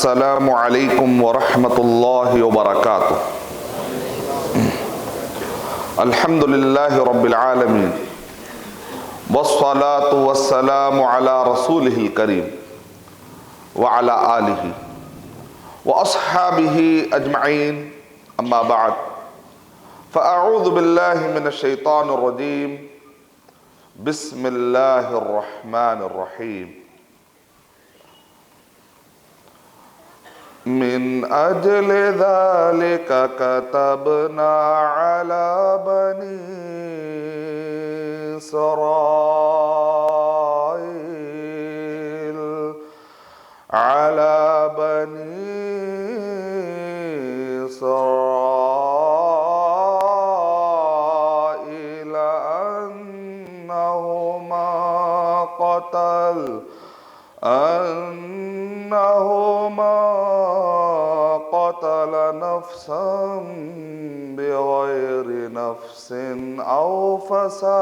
السلام علیکم ورحمۃ اللہ وبرکاتہ۔ الحمد للہ رب العالمین والصلاة والسلام علی رسولہ الکریم وعلی آلہ واصحابہ اجمعین، اما بعد فاعوذ باللہ من الشیطان الرجیم، بسم اللہ الرحمن الرحیم۔ من اجل ذلك كتبنا على بني إسرائيل أنهما قتل نفسا بغير نفس أو فساد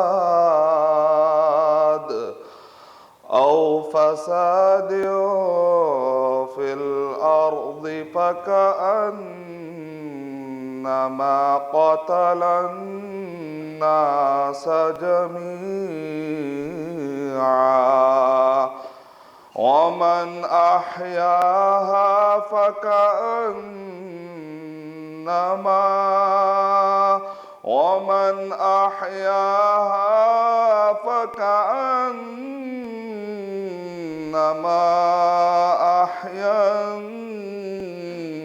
في الأرض فكأنما قتل الناس جميعا ومن أحياها فكأنما أحيا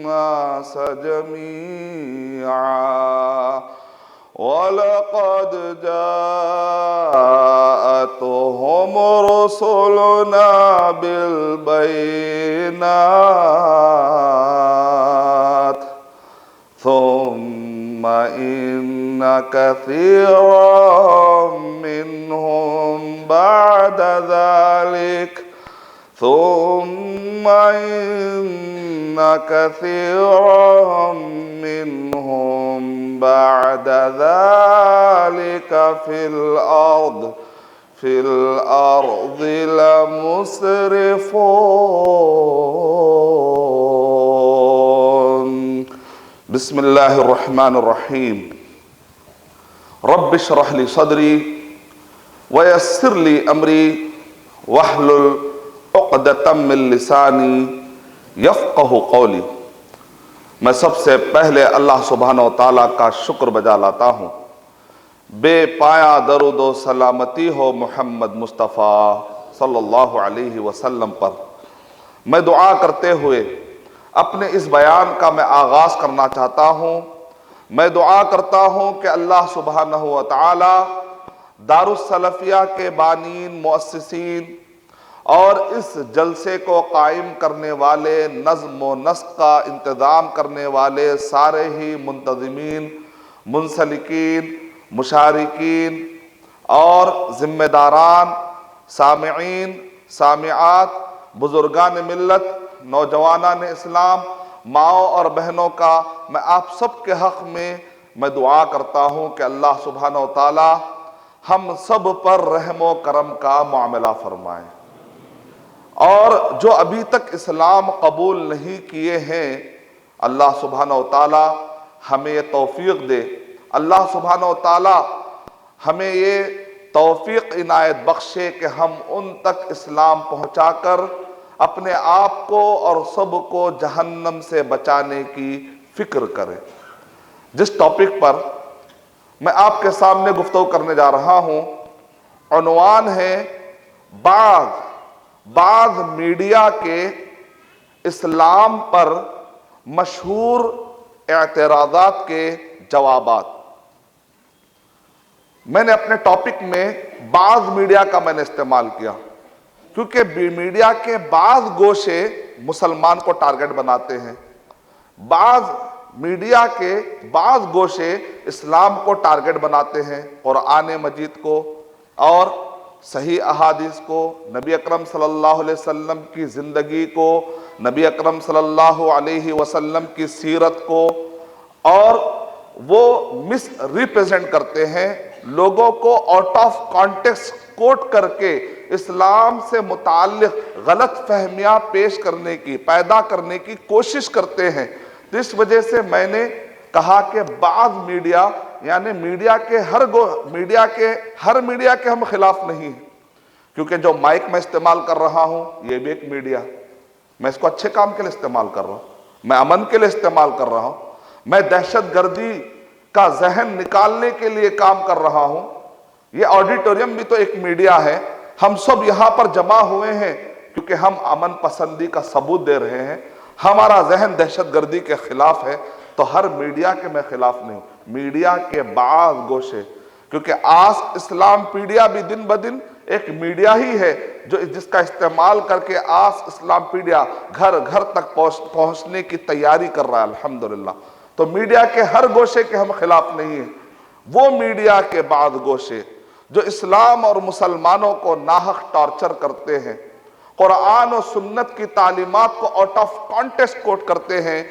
الناس جميعا ولقد جاءتهم رسلنا بالبينات ثم إن كثيرا منهم بعد ذلك في الأرض لمسرفون۔ بسم اللہ الرحمن الرحیم۔ رب اشرح لی صدری ویسر لی امری واحلل عقدۃ من لسانی یفقہ قولی۔ میں سب سے پہلے اللہ سبحانہ و تعالیٰ کا شکر بجا لاتا ہوں، بے پایا درود و سلامتی ہو محمد مصطفیٰ صلی اللہ علیہ وسلم پر۔ میں دعا کرتے ہوئے اپنے اس بیان کا میں آغاز کرنا چاہتا ہوں۔ میں دعا کرتا ہوں کہ اللہ سبحانہ و تعالی دارالسلفیہ کے بانین، مؤسسین اور اس جلسے کو قائم کرنے والے، نظم و نسق کا انتظام کرنے والے سارے ہی منتظمین، منسلکین، مشارکین اور ذمہ داران، سامعین، سامعات، بزرگان ملت، نوجوانان اسلام، ماؤں اور بہنوں کا میں آپ سب کے حق میں دعا کرتا ہوں کہ اللہ سبحانہ و تعالی ہم سب پر رحم و کرم کا معاملہ فرمائے، اور جو ابھی تک اسلام قبول نہیں کیے ہیں اللہ سبحانہ و تعالی ہمیں یہ توفیق دے۔ اللہ سبحانہ و تعالی ہمیں یہ توفیق عنایت بخشے کہ ہم ان تک اسلام پہنچا کر اپنے آپ کو اور سب کو جہنم سے بچانے کی فکر کریں۔ جس ٹاپک پر میں آپ کے سامنے گفتگو کرنے جا رہا ہوں، عنوان ہے بعض میڈیا کے اسلام پر مشہور اعتراضات کے جوابات۔ میں نے اپنے ٹاپک میں بعض میڈیا کا میں نے استعمال کیا، کیونکہ میڈیا کے بعض گوشے مسلمان کو ٹارگٹ بناتے ہیں، بعض میڈیا کے بعض گوشے اسلام کو ٹارگٹ بناتے ہیں، قرآن مجید کو اور صحیح احادیث کو، نبی اکرم صلی اللہ علیہ وسلم کی زندگی کو، نبی اکرم صلی اللہ علیہ وسلم کی سیرت کو، اور وہ مس ریپریزنٹ کرتے ہیں، لوگوں کو آؤٹ آف کانٹیکسٹ کوٹ کر کے اسلام سے متعلق غلط فہمیاں پیش کرنے کی، پیدا کرنے کی کوشش کرتے ہیں۔ اس وجہ سے میں نے کہا کہ بعض میڈیا، یعنی میڈیا کے ہر میڈیا کے ہم خلاف نہیں ہیں، کیونکہ جو مائک میں استعمال کر رہا ہوں یہ بھی ایک میڈیا، میں اس کو اچھے کام کے لیے استعمال کر رہا ہوں، میں امن کے لیے استعمال کر رہا ہوں، میں دہشت گردی کا ذہن نکالنے کے لیے کام کر رہا ہوں۔ یہ آڈیٹوریم بھی تو ایک میڈیا ہے، ہم سب یہاں پر جمع ہوئے ہیں کیونکہ ہم امن پسندی کا ثبوت دے رہے ہیں، ہمارا ذہن دہشت گردی کے خلاف ہے، تو ہر میڈیا کے میں خلاف نہیں ہوں، میڈیا کے بعض گوشے، کیونکہ آسک اسلام پیڈیا بھی دن بدن ایک میڈیا ہی ہے جس کا استعمال کر کے آسک اسلام پیڈیا گھر گھر تک پہنچنے کی تیاری کر رہا ہے الحمدللہ۔ تو میڈیا کے ہر گوشے کے ہم خلاف نہیں ہیں، وہ میڈیا کے بعض گوشے جو اسلام اور مسلمانوں کو ناحق ٹارچر کرتے ہیں، قرآن و سنت کی تعلیمات کو آؤٹ آف کانٹیکسٹ کوٹ کرتے ہیں،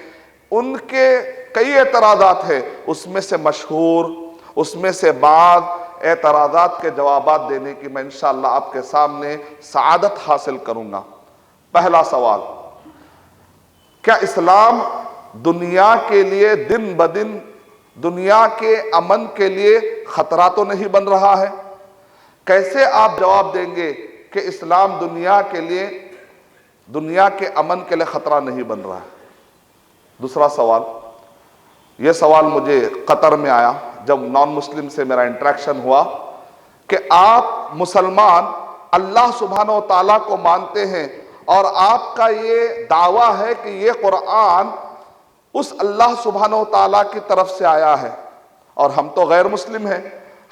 ان کے کئی اعتراضات ہیں، اس میں سے مشہور، اس میں سے بعض اعتراضات کے جوابات دینے کی میں انشاءاللہ آپ کے سامنے سعادت حاصل کروں گا۔ پہلا سوال، کیا اسلام دنیا کے لیے دن بدن دنیا کے امن کے لیے خطرہ تو نہیں بن رہا ہے؟ کیسے آپ جواب دیں گے کہ اسلام دنیا کے امن کے لیے خطرہ نہیں بن رہا ہے؟ دوسرا سوال، یہ سوال مجھے قطر میں آیا جب نان مسلم سے میرا انٹریکشن ہوا کہ آپ مسلمان اللہ سبحانہ و تعالیٰ کو مانتے ہیں اور آپ کا یہ دعویٰ ہے کہ یہ قرآن اس اللہ سبحانہ و تعالیٰ کی طرف سے آیا ہے، اور ہم تو غیر مسلم ہیں،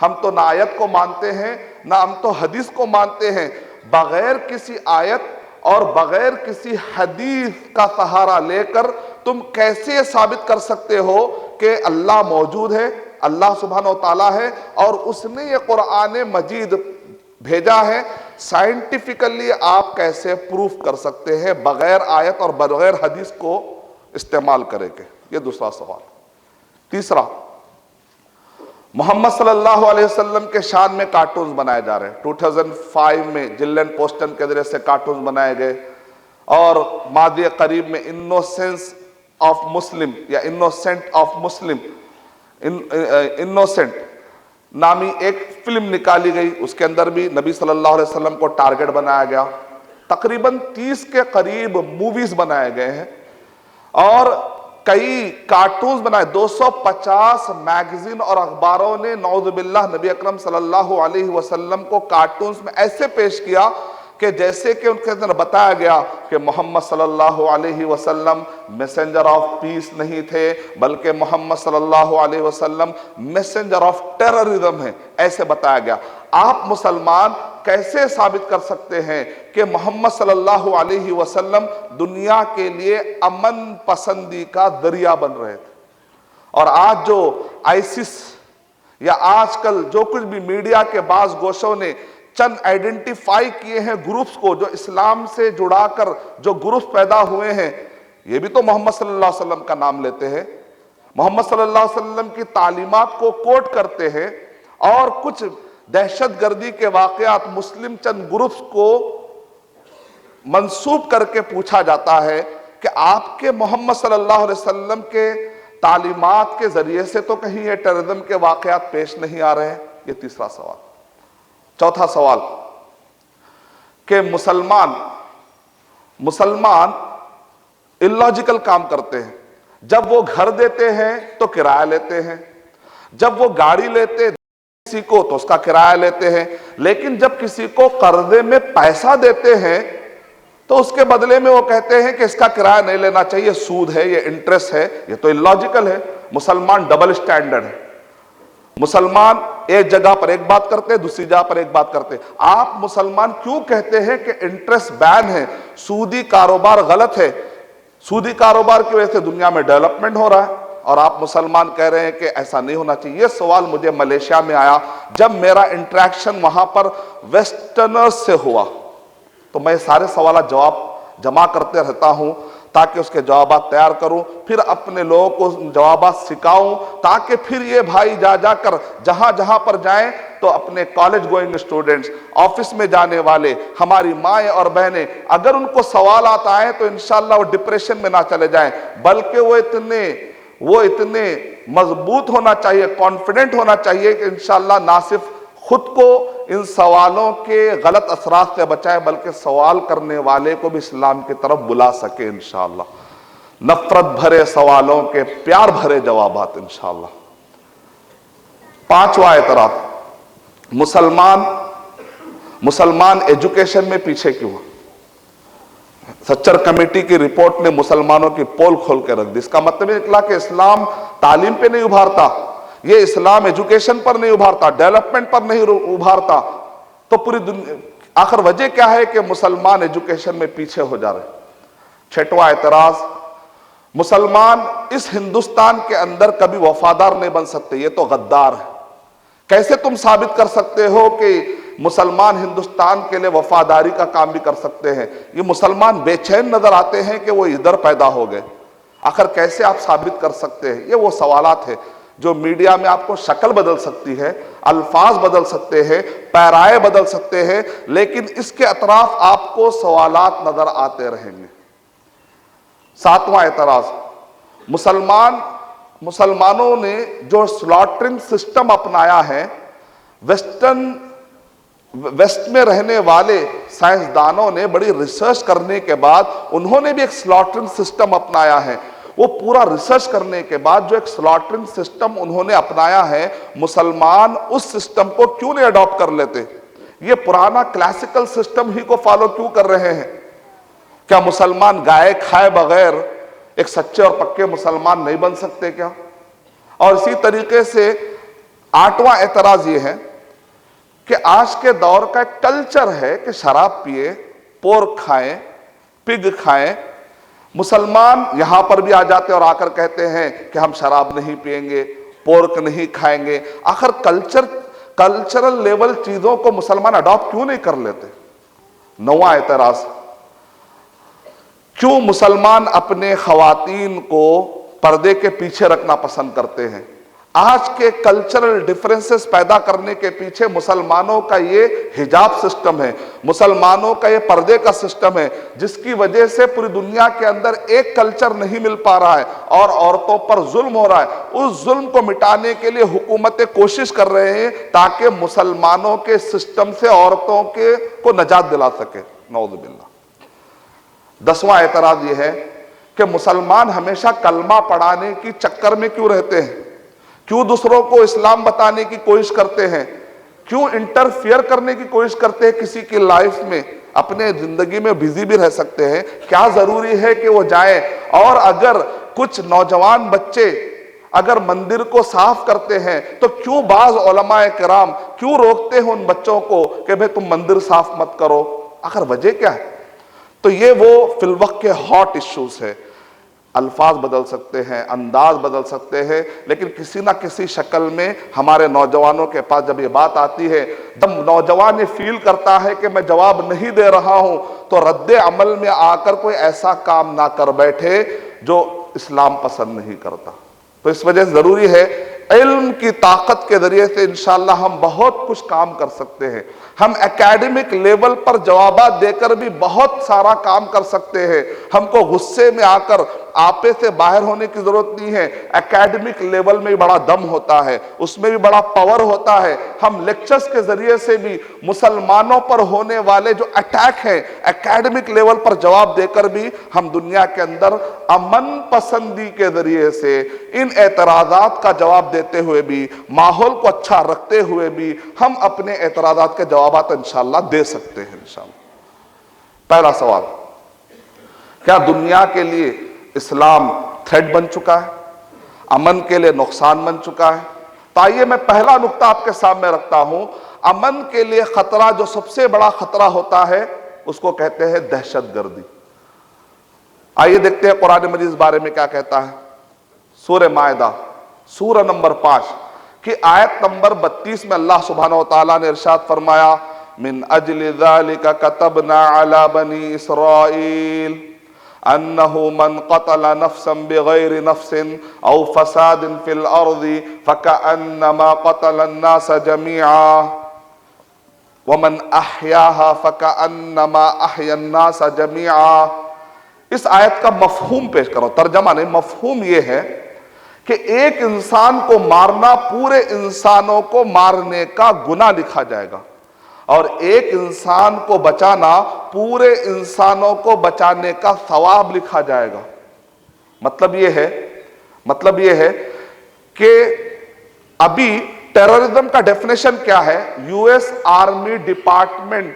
ہم تو نہ آیت کو مانتے ہیں نہ ہم تو حدیث کو مانتے ہیں، بغیر کسی آیت اور بغیر کسی حدیث کا سہارا لے کر تم کیسے ثابت کر سکتے ہو کہ اللہ موجود ہے، اللہ سبحانہ و تعالیٰ ہے اور اس نے یہ قرآن مجید بھیجا ہے؟ سائنٹیفیکلی آپ کیسے پروف کر سکتے ہیں بغیر آیت اور بغیر حدیث کو استعمال کرے کے؟ یہ دوسرا سوال۔ تیسرا، محمد صلی اللہ علیہ وسلم کے شان میں کارٹونز بنائے جا رہے ہیں۔ 2005 میں جلین پوسٹن کے ذریعے سے کارٹونز بنائے گئے، اور ماضی قریب میں انوسنس آف مسلم یا انوسنٹ آف مسلم، انوسنٹ نامی ایک فلم نکالی گئی، اس کے اندر بھی نبی صلی اللہ علیہ وسلم کو ٹارگٹ بنایا گیا۔ تقریباً 30 کے قریب موویز بنائے گئے ہیں اور کئی کارٹونز بنائے، 250 میگزین اور اخباروں نے نعوذ باللہ نبی اکرم صلی اللہ علیہ وسلم کو کارٹونز میں ایسے پیش کیا کہ جیسے کہ ان کے اندر بتایا گیا کہ محمد صلی اللہ علیہ وسلم میسنجر آف پیس نہیں تھے، بلکہ محمد صلی اللہ علیہ وسلم میسنجر آف ٹیررزم ہیں، ایسے بتایا گیا۔ آپ مسلمان کیسے ثابت کر سکتے ہیں کہ محمد صلی اللہ علیہ وسلم دنیا کے لیے امن پسندی کا ذریعہ بن رہے تھے؟ اور آج جو آئیسس یا آج کل جو کچھ بھی میڈیا کے بعض گوشوں نے چند آئیڈینٹیفائی کیے ہیں گروپس کو، جو اسلام سے جڑا کر جو گروپس پیدا ہوئے ہیں، یہ بھی تو محمد صلی اللہ علیہ وسلم کا نام لیتے ہیں، محمد صلی اللہ علیہ وسلم کی تعلیمات کو کوٹ کرتے ہیں، اور کچھ دہشت گردی کے واقعات مسلم چند گروپس کو منسوب کر کے پوچھا جاتا ہے کہ آپ کے محمد صلی اللہ علیہ وسلم کے تعلیمات کے ذریعے سے تو کہیں یہ ٹیررزم کے واقعات پیش نہیں آ رہے ہیں؟ یہ تیسرا سوال۔ چوتھا سوال کہ مسلمان اللاجیکل کام کرتے ہیں، جب وہ گھر دیتے ہیں تو کرایہ لیتے ہیں، جب وہ گاڑی لیتے کسی کو تو اس کا کرایہ لیتے ہیں، لیکن جب کسی کو قرضے میں پیسہ دیتے ہیں تو اس کے بدلے میں وہ کہتے ہیں کہ اس کا کرایہ نہیں لینا چاہیے، سود ہے، یہ انٹرسٹ ہے۔ یہ تو اللاجیکل ہے۔ مسلمان ڈبل سٹینڈرڈ ہے، مسلمان ایک جگہ پر ایک بات کرتے ہیں، دوسری جگہ پر ایک بات کرتے ہیں۔ آپ مسلمان کیوں کہتے ہیں کہ انٹرسٹ بین ہے، سودی کاروبار غلط ہے، سودی کاروبار کی وجہ سے دنیا میں ڈیولپمنٹ ہو رہا ہے، اور آپ مسلمان کہہ رہے ہیں کہ ایسا نہیں ہونا چاہیے؟ یہ سوال مجھے ملیشیا میں آیا جب میرا انٹریکشن وہاں پر ویسٹرنرز سے ہوا، تو میں سارے سوالات جواب جمع کرتے رہتا ہوں تاکہ اس کے جوابات تیار کروں، پھر اپنے لوگوں کو جوابات سکھاؤں، تاکہ پھر یہ بھائی جا کر جہاں جہاں پر جائیں تو اپنے کالج گوئنگ اسٹوڈنٹس، آفس میں جانے والے، ہماری مائیں اور بہنیں، اگر ان کو سوالات آئیں تو انشاءاللہ وہ ڈپریشن میں نہ چلے جائیں، بلکہ وہ اتنے مضبوط ہونا چاہیے، کانفیڈنٹ ہونا چاہیے کہ انشاءاللہ نہ صرف خود کو ان سوالوں کے غلط اثرات سے بچائے، بلکہ سوال کرنے والے کو بھی اسلام کی طرف بلا سکے انشاءاللہ۔ نفرت بھرے سوالوں کے پیار بھرے جوابات انشاءاللہ۔ پانچواں اعتراض، مسلمان ایجوکیشن میں پیچھے کیوں ہیں؟ سچر کمیٹی کی رپورٹ نے مسلمانوں کی پول کھول کے رکھ دی۔ اس کا مطلب یہ نکلا کہ اسلام تعلیم پہ نہیں ابھارتا، یہ اسلام ایجوکیشن پر نہیں ابھارتا، ڈیولپمنٹ پر نہیں ابھارتا، تو پوری دنیا آخر وجہ کیا ہے کہ مسلمان ایجوکیشن میں پیچھے ہو جا رہے ہیں؟ چھٹواں اعتراض، مسلمان اس ہندوستان کے اندر کبھی وفادار نہیں بن سکتے، یہ تو غدار ہے۔ کیسے تم ثابت کر سکتے ہو کہ مسلمان ہندوستان کے لیے وفاداری کا کام بھی کر سکتے ہیں؟ یہ مسلمان بے چین نظر آتے ہیں کہ وہ ادھر پیدا ہو گئے، آخر کیسے آپ ثابت کر سکتے ہیں؟ یہ وہ سوالات ہیں جو میڈیا میں آپ کو شکل بدل سکتی ہے، الفاظ بدل سکتے ہیں، پیرائے بدل سکتے ہیں، لیکن اس کے اطراف آپ کو سوالات نظر آتے رہیں گے۔ ساتواں اعتراض، مسلمانوں نے جو سلاٹرنگ سسٹم اپنایا ہے، ویسٹ میں رہنے والے سائنسدانوں نے بڑی ریسرچ کرنے کے بعد انہوں نے بھی ایک سلاٹرنگ سسٹم اپنایا ہے۔ وہ پورا ریسرچ کرنے کے بعد جو ایک سلاٹرنگ سسٹم انہوں نے اپنایا ہے، مسلمان اس سسٹم کو کیوں نہیں اڈاپٹ کر لیتے؟ یہ پرانا کلاسیکل سسٹم ہی کو فالو کیوں کر رہے ہیں؟ کیا مسلمان گائے کھائے بغیر ایک سچے اور پکے مسلمان نہیں بن سکتے کیا؟ اور اسی طریقے سے آٹھواں اعتراض یہ ہے کہ آج کے دور کا ایک کلچر ہے کہ شراب پیے، پورک کھائیں، پگ کھائیں۔ مسلمان یہاں پر بھی آ جاتے اور آ کر کہتے ہیں کہ ہم شراب نہیں پیئیں گے، پورک نہیں کھائیں گے۔ آخر کلچرل لیول چیزوں کو مسلمان اڈاپٹ کیوں نہیں کر لیتے؟ نواں اعتراض، کیوں مسلمان اپنے خواتین کو پردے کے پیچھے رکھنا پسند کرتے ہیں؟ آج کے کلچرل ڈیفرنسز پیدا کرنے کے پیچھے مسلمانوں کا یہ حجاب سسٹم ہے، مسلمانوں کا یہ پردے کا سسٹم ہے، جس کی وجہ سے پوری دنیا کے اندر ایک کلچر نہیں مل پا رہا ہے اور عورتوں پر ظلم ہو رہا ہے۔ اس ظلم کو مٹانے کے لیے حکومتیں کوشش کر رہے ہیں تاکہ مسلمانوں کے سسٹم سے عورتوں کو نجات دلا سکے۔ نعوذ باللہ۔ 10واں اعتراض یہ ہے کہ مسلمان ہمیشہ کلمہ پڑھانے کی چکر میں کیوں رہتے ہیں؟ کیوں دوسروں کو اسلام بتانے کی کوشش کرتے ہیں؟ کیوں انٹرفیئر کرنے کی کوشش کرتے ہیں کسی کی لائف میں؟ اپنے زندگی میں بزی بھی رہ سکتے ہیں، کیا ضروری ہے کہ وہ جائیں؟ اور اگر کچھ نوجوان بچے اگر مندر کو صاف کرتے ہیں تو کیوں بعض علماء کرام کیوں روکتے ہیں ان بچوں کو کہ بھئی تم مندر صاف مت کرو؟ آخر وجہ کیا ہے؟ تو یہ وہ فی الوقت کے ہاٹ ایشوز ہے۔ الفاظ بدل سکتے ہیں، انداز بدل سکتے ہیں، لیکن کسی نہ کسی شکل میں ہمارے نوجوانوں کے پاس جب یہ بات آتی ہے، جب نوجوان یہ فیل کرتا ہے کہ میں جواب نہیں دے رہا ہوں، تو رد عمل میں آ کر کوئی ایسا کام نہ کر بیٹھے جو اسلام پسند نہیں کرتا۔ تو اس وجہ سے ضروری ہے علم کی طاقت کے ذریعے سے انشاءاللہ ہم بہت کچھ کام کر سکتے ہیں۔ ہم اکیڈمک لیول پر جوابات دے کر بھی بہت سارا کام کر سکتے ہیں۔ ہم کو غصے میں آ کر آپے سے باہر ہونے کی ضرورت نہیں ہے۔ اکیڈمک لیول میں بھی بڑا دم ہوتا ہے، اس میں بھی بڑا پاور ہوتا ہے۔ ہم لیکچرز کے ذریعے سے بھی مسلمانوں پر ہونے والے جو اٹیک ہیں اکیڈمک لیول پر جواب دے کر بھی ہم دنیا کے اندر امن پسندی کے ذریعے سے ان اعتراضات کا جواب دیتے ہوئے بھی، ماحول کو اچھا رکھتے ہوئے بھی ہم اپنے اعتراضات کے جوابات انشاءاللہ دے سکتے ہیں انشاءاللہ۔ پہلا سوال، کیا دنیا کے لیے اسلام تھریٹ بن چکا ہے؟ امن کے لیے نقصان بن چکا ہے؟ تو آئیے میں پہلا نقطہ آپ کے سامنے رکھتا ہوں۔ امن کے لیے خطرہ، جو سب سے بڑا خطرہ ہوتا ہے، اس کو کہتے ہیں دہشت گردی۔ آئیے دیکھتے ہیں قرآن مجید اس بارے میں کیا کہتا ہے۔ سورہ مائدہ سورہ نمبر 5 کی آیت نمبر 32 میں اللہ سبحانہ وتعالیٰ نے ارشاد فرمایا، من اجل ذالک کتبنا علی بنی اسرائیل انہ من قتل نفسا بغیر نفس او فساد فی الارض فکأنما قتل الناس جميعا ومن احیاها فکأنما احیا الناس جميعا۔ اس آیت کا مفہوم پیش کرو، ترجمہ نہیں، مفہوم یہ ہے کہ ایک انسان کو مارنا پورے انسانوں کو مارنے کا گناہ لکھا جائے گا، اور ایک انسان کو بچانا پورے انسانوں کو بچانے کا ثواب لکھا جائے گا۔ مطلب یہ ہے کہ ابھی ٹیررزم کا ڈیفینیشن کیا ہے؟ یو ایس آرمی ڈپارٹمنٹ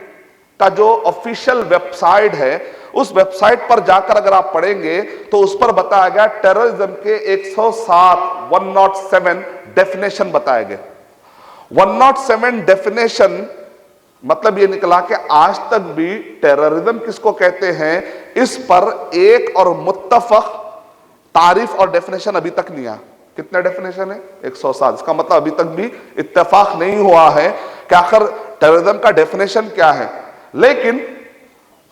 کا جو آفیشیل ویب سائٹ ہے، اس ویب سائٹ پر جا کر اگر آپ پڑھیں گے تو اس پر بتایا گیا ٹیررزم کے 107 ڈیفینیشن بتائے گئے۔ 107 ڈیفینیشن مطلب یہ نکلا کہ آج تک بھی ٹیررزم کس کو کہتے ہیں، اس پر ایک اور متفق تعریف اور ڈیفینیشن ابھی تک نہیں آیا۔ کتنے ڈیفینیشن ہے؟ 107۔ اس کا مطلب ابھی تک بھی اتفاق نہیں ہوا ہے کہ آخر ٹیررزم کا ڈیفینیشن کیا ہے۔ لیکن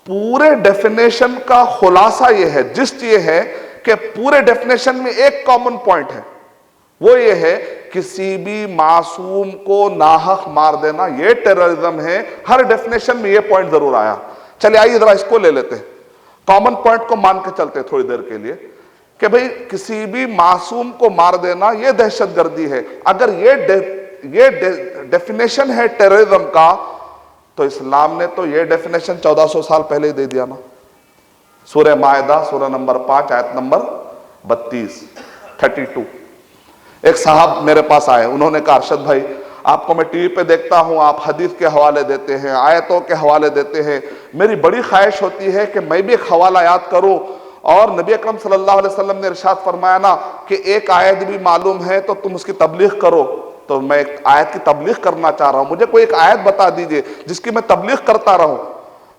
پورے ڈیفینیشن کا خلاصہ یہ ہے، جسٹ یہ ہے کہ پورے ڈیفینیشن میں ایک کامن پوائنٹ ہے، وہ یہ ہے کسی بھی معصوم کو ناحق مار دینا، یہ ٹیررزم ہے۔ ہر ڈیفینیشن میں یہ پوائنٹ ضرور آیا۔ چلے آئیے ذرا اس کو لے لیتے ہیں، کامن پوائنٹ کو مان کے چلتے تھوڑی دیر کے لیے کہ بھئی کسی بھی معصوم کو مار دینا یہ دہشت گردی ہے۔ اگر یہ ڈیفینیشن ہے ٹیررزم کا، تو اسلام نے تو یہ ڈیفینیشن 1400 سال پہلے ہی دے دیا نا۔ سورہ مائدہ سورہ نمبر 5 آیت نمبر 32 ایک صاحب میرے پاس آئے، انہوں نے کہا ارشد بھائی آپ کو میں ٹی وی پہ دیکھتا ہوں، آپ حدیث کے حوالے دیتے ہیں، آیتوں کے حوالے دیتے ہیں، میری بڑی خواہش ہوتی ہے کہ میں بھی ایک حوالہ یاد کروں۔ اور نبی اکرم صلی اللہ علیہ وسلم نے ارشاد فرمایا نا کہ ایک آیت بھی معلوم ہے تو تم اس کی تبلیغ کرو، تو میں ایک آیت کی تبلیغ کرنا چاہ رہا ہوں، مجھے کوئی ایک آیت بتا دیجئے جس کی میں تبلیغ کرتا رہوں۔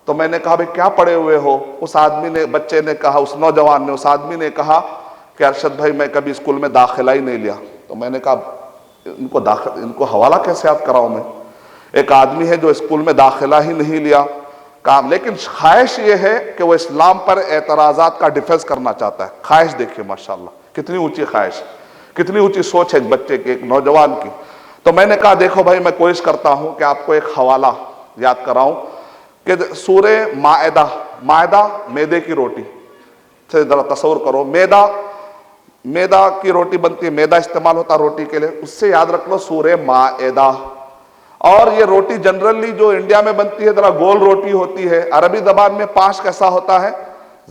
تو میں نے کہا بھئی کیا پڑھے ہوئے ہو؟ اس آدمی نے، بچے نے کہا، اس نوجوان نے، اس آدمی نے کہا کہ ارشد بھائی میں کبھی اسکول میں داخلہ ہی نہیں لیا۔ تو میں نے کہا ان کو حوالہ کیسے یاد کراؤں میں؟ ایک آدمی ہے جو اسکول میں داخلہ ہی نہیں لیا کام، لیکن خواہش یہ ہے کہ وہ اسلام پر اعتراضات کا ڈیفنس کرنا چاہتا ہے۔ خواہش دیکھیے ماشاءاللہ کتنی اونچی خواہش، کتنی اونچی سوچ ہے ایک بچے کی، ایک نوجوان کی۔ تو میں نے کہا دیکھو بھائی میں کوشش کرتا ہوں کہ آپ کو ایک حوالہ یاد کراؤں کہ سورہ مائدہ میدے کی روٹی سے ذرا تصور کرو، میدہ کی روٹی بنتی ہے، میدہ استعمال ہوتا ہے روٹی کے لیے، اس سے یاد رکھ لو سورہ مائدہ۔ اور یہ روٹی جنرلی جو انڈیا میں بنتی ہے ذرا گول روٹی ہوتی ہے، عربی زبان میں 5 کیسا ہوتا ہے؟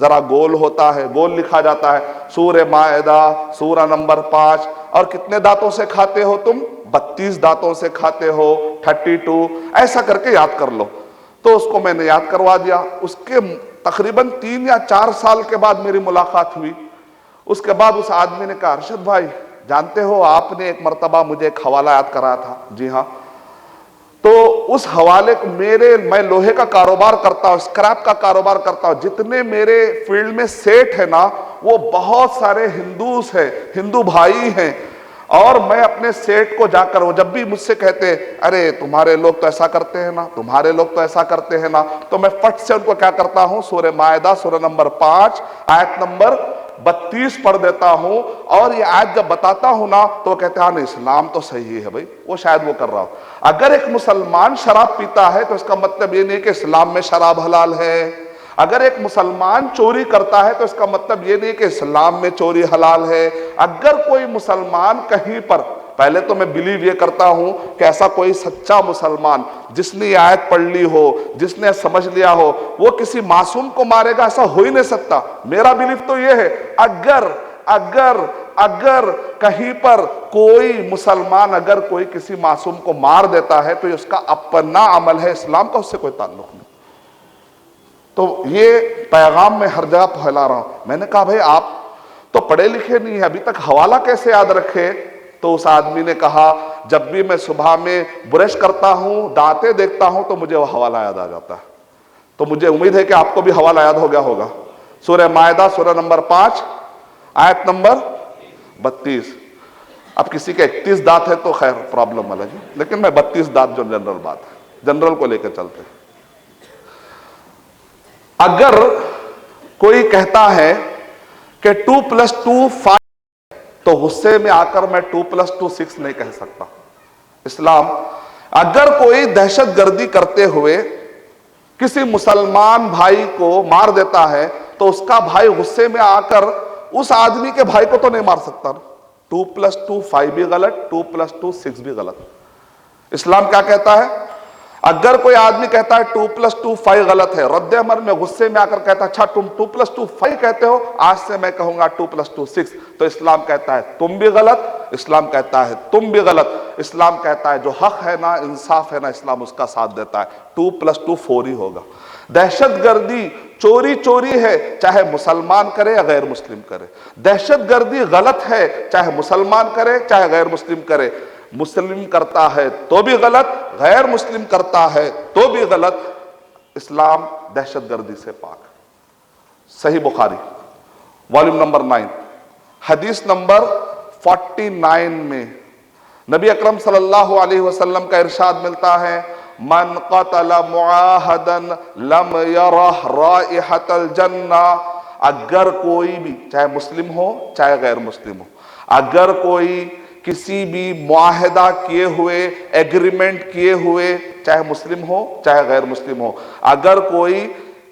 ذرا گول ہوتا ہے، گول لکھا جاتا ہے۔ سورہ مائدہ سورہ نمبر 5، اور کتنے دانتوں سے کھاتے ہو تم؟ 32 دانتوں سے کھاتے ہو، 32، ایسا کر کے یاد کر لو۔ تو اس کو میں نے یاد کروا دیا۔ اس کے تقریباً 3 یا 4 سال کے بعد میری ملاقات ہوئی۔ اس کے بعد اس آدمی نے کہا ارشد بھائی جانتے ہو آپ نے ایک مرتبہ مجھے ایک حوالہ یاد کرایا تھا۔ جی ہاں۔ تو اس حوالے کو میں لوہے کا کاروبار کرتا ہوں، اسکریپ کا کاروبار کرتا ہوں، جتنے میرے فیلڈ میں سیٹ ہے نا وہ بہت سارے ہندوز ہیں، ہندو بھائی ہیں، اور میں اپنے سیٹ کو جا کر، وہ جب بھی مجھ سے کہتے ارے تمہارے لوگ تو ایسا کرتے ہیں نا، تمہارے لوگ تو ایسا کرتے ہیں نا، تو میں فٹ سے ان کو کیا کرتا ہوں، سورہ مائدہ سورہ نمبر 5 آیت نمبر 32 پڑھ دیتا ہوں، اور یہ آیت جب بتاتا ہوں نا تو وہ کہتے ہیں نہیں اسلام تو صحیح ہے بھائی، وہ شاید وہ کر رہا ہو۔ اگر ایک مسلمان شراب پیتا ہے تو اس کا مطلب یہ نہیں کہ اسلام میں شراب حلال ہے۔ اگر ایک مسلمان چوری کرتا ہے تو اس کا مطلب یہ نہیں کہ اسلام میں چوری حلال ہے۔ اگر کوئی مسلمان کہیں پر، پہلے تو میں بلیو یہ کرتا ہوں کہ ایسا کوئی سچا مسلمان جس نے یہ آیت پڑھ لی ہو، جس نے سمجھ لیا ہو، وہ کسی معصوم کو مارے گا، ایسا ہو ہی نہیں سکتا۔ میرا بلیو تو یہ ہے اگر کہیں پر کوئی مسلمان اگر کوئی کسی معصوم کو مار دیتا ہے تو یہ اس کا اپنا عمل ہے، اسلام کا اس سے کوئی تعلق نہیں۔ تو یہ پیغام میں ہر جگہ پھیلا رہا ہوں۔ میں نے کہا بھائی آپ تو پڑھے لکھے نہیں ہیں، ابھی تک حوالہ کیسے یاد رکھے؟ تو اس آدمی نے کہا جب بھی میں صبح میں برش کرتا ہوں، دانتیں دیکھتا ہوں تو مجھے وہ حوالہ یاد آ جاتا ہے۔ تو مجھے امید ہے کہ آپ کو بھی حوالہ یاد ہو گیا ہوگا۔ سورہ مائدہ سورہ نمبر 5 آیت نمبر 32۔ اب کسی کے 31 دانت ہے تو خیر پرابلم الگ ہے، لیکن میں 32 دانت جو جنرل بات ہے، جنرل کو لے کے چلتے ہیں۔ کوئی کہتا ہے کہ 2+2 تو غصے میں آ کر میں 2+2 6 نہیں کہہ سکتا. اسلام اگر کوئی دہشت گردی کرتے ہوئے کسی مسلمان بھائی کو مار دیتا ہے تو اس کا بھائی غصے میں آ کر اس آدمی کے بھائی کو تو نہیں مار سکتا نا. 2+2 5 بھی غلط, 2+2 6 بھی غلط. اسلام کیا کہتا ہے؟ اگر کوئی آدمی کہتا ہے 2+2 5 غلط ہے, رد عمل میں غصے میں آ کر کہتا ہے اچھا تم 2+2 5 کہتے ہو, آج سے میں کہوں گا 2+2 6, تو اسلام کہتا ہے تم بھی غلط, اسلام کہتا ہے تم بھی غلط. اسلام کہتا ہے جو حق ہے نا, انصاف ہے نا, اسلام اس کا ساتھ دیتا ہے. 2+2 4 ہی ہوگا. دہشت گردی چوری ہے, چاہے مسلمان کرے یا غیر مسلم کرے. دہشت گردی غلط ہے, چاہے مسلمان کرے چاہے غیر مسلم کرے. مسلم کرتا ہے تو بھی غلط, غیر مسلم کرتا ہے تو بھی غلط. اسلام دہشت گردی سے پاک. صحیح بخاری والیوم نمبر 9 حدیث نمبر 49 میں نبی اکرم صلی اللہ علیہ وسلم کا ارشاد ملتا ہے, من قتل معاہدا لم یرہ رائحۃ الجنہ. اگر کوئی بھی, چاہے مسلم ہو چاہے غیر مسلم ہو, اگر کوئی کسی بھی معاہدہ کیے ہوئے, ایگریمنٹ کیے ہوئے, چاہے مسلم ہو چاہے غیر مسلم ہو, اگر کوئی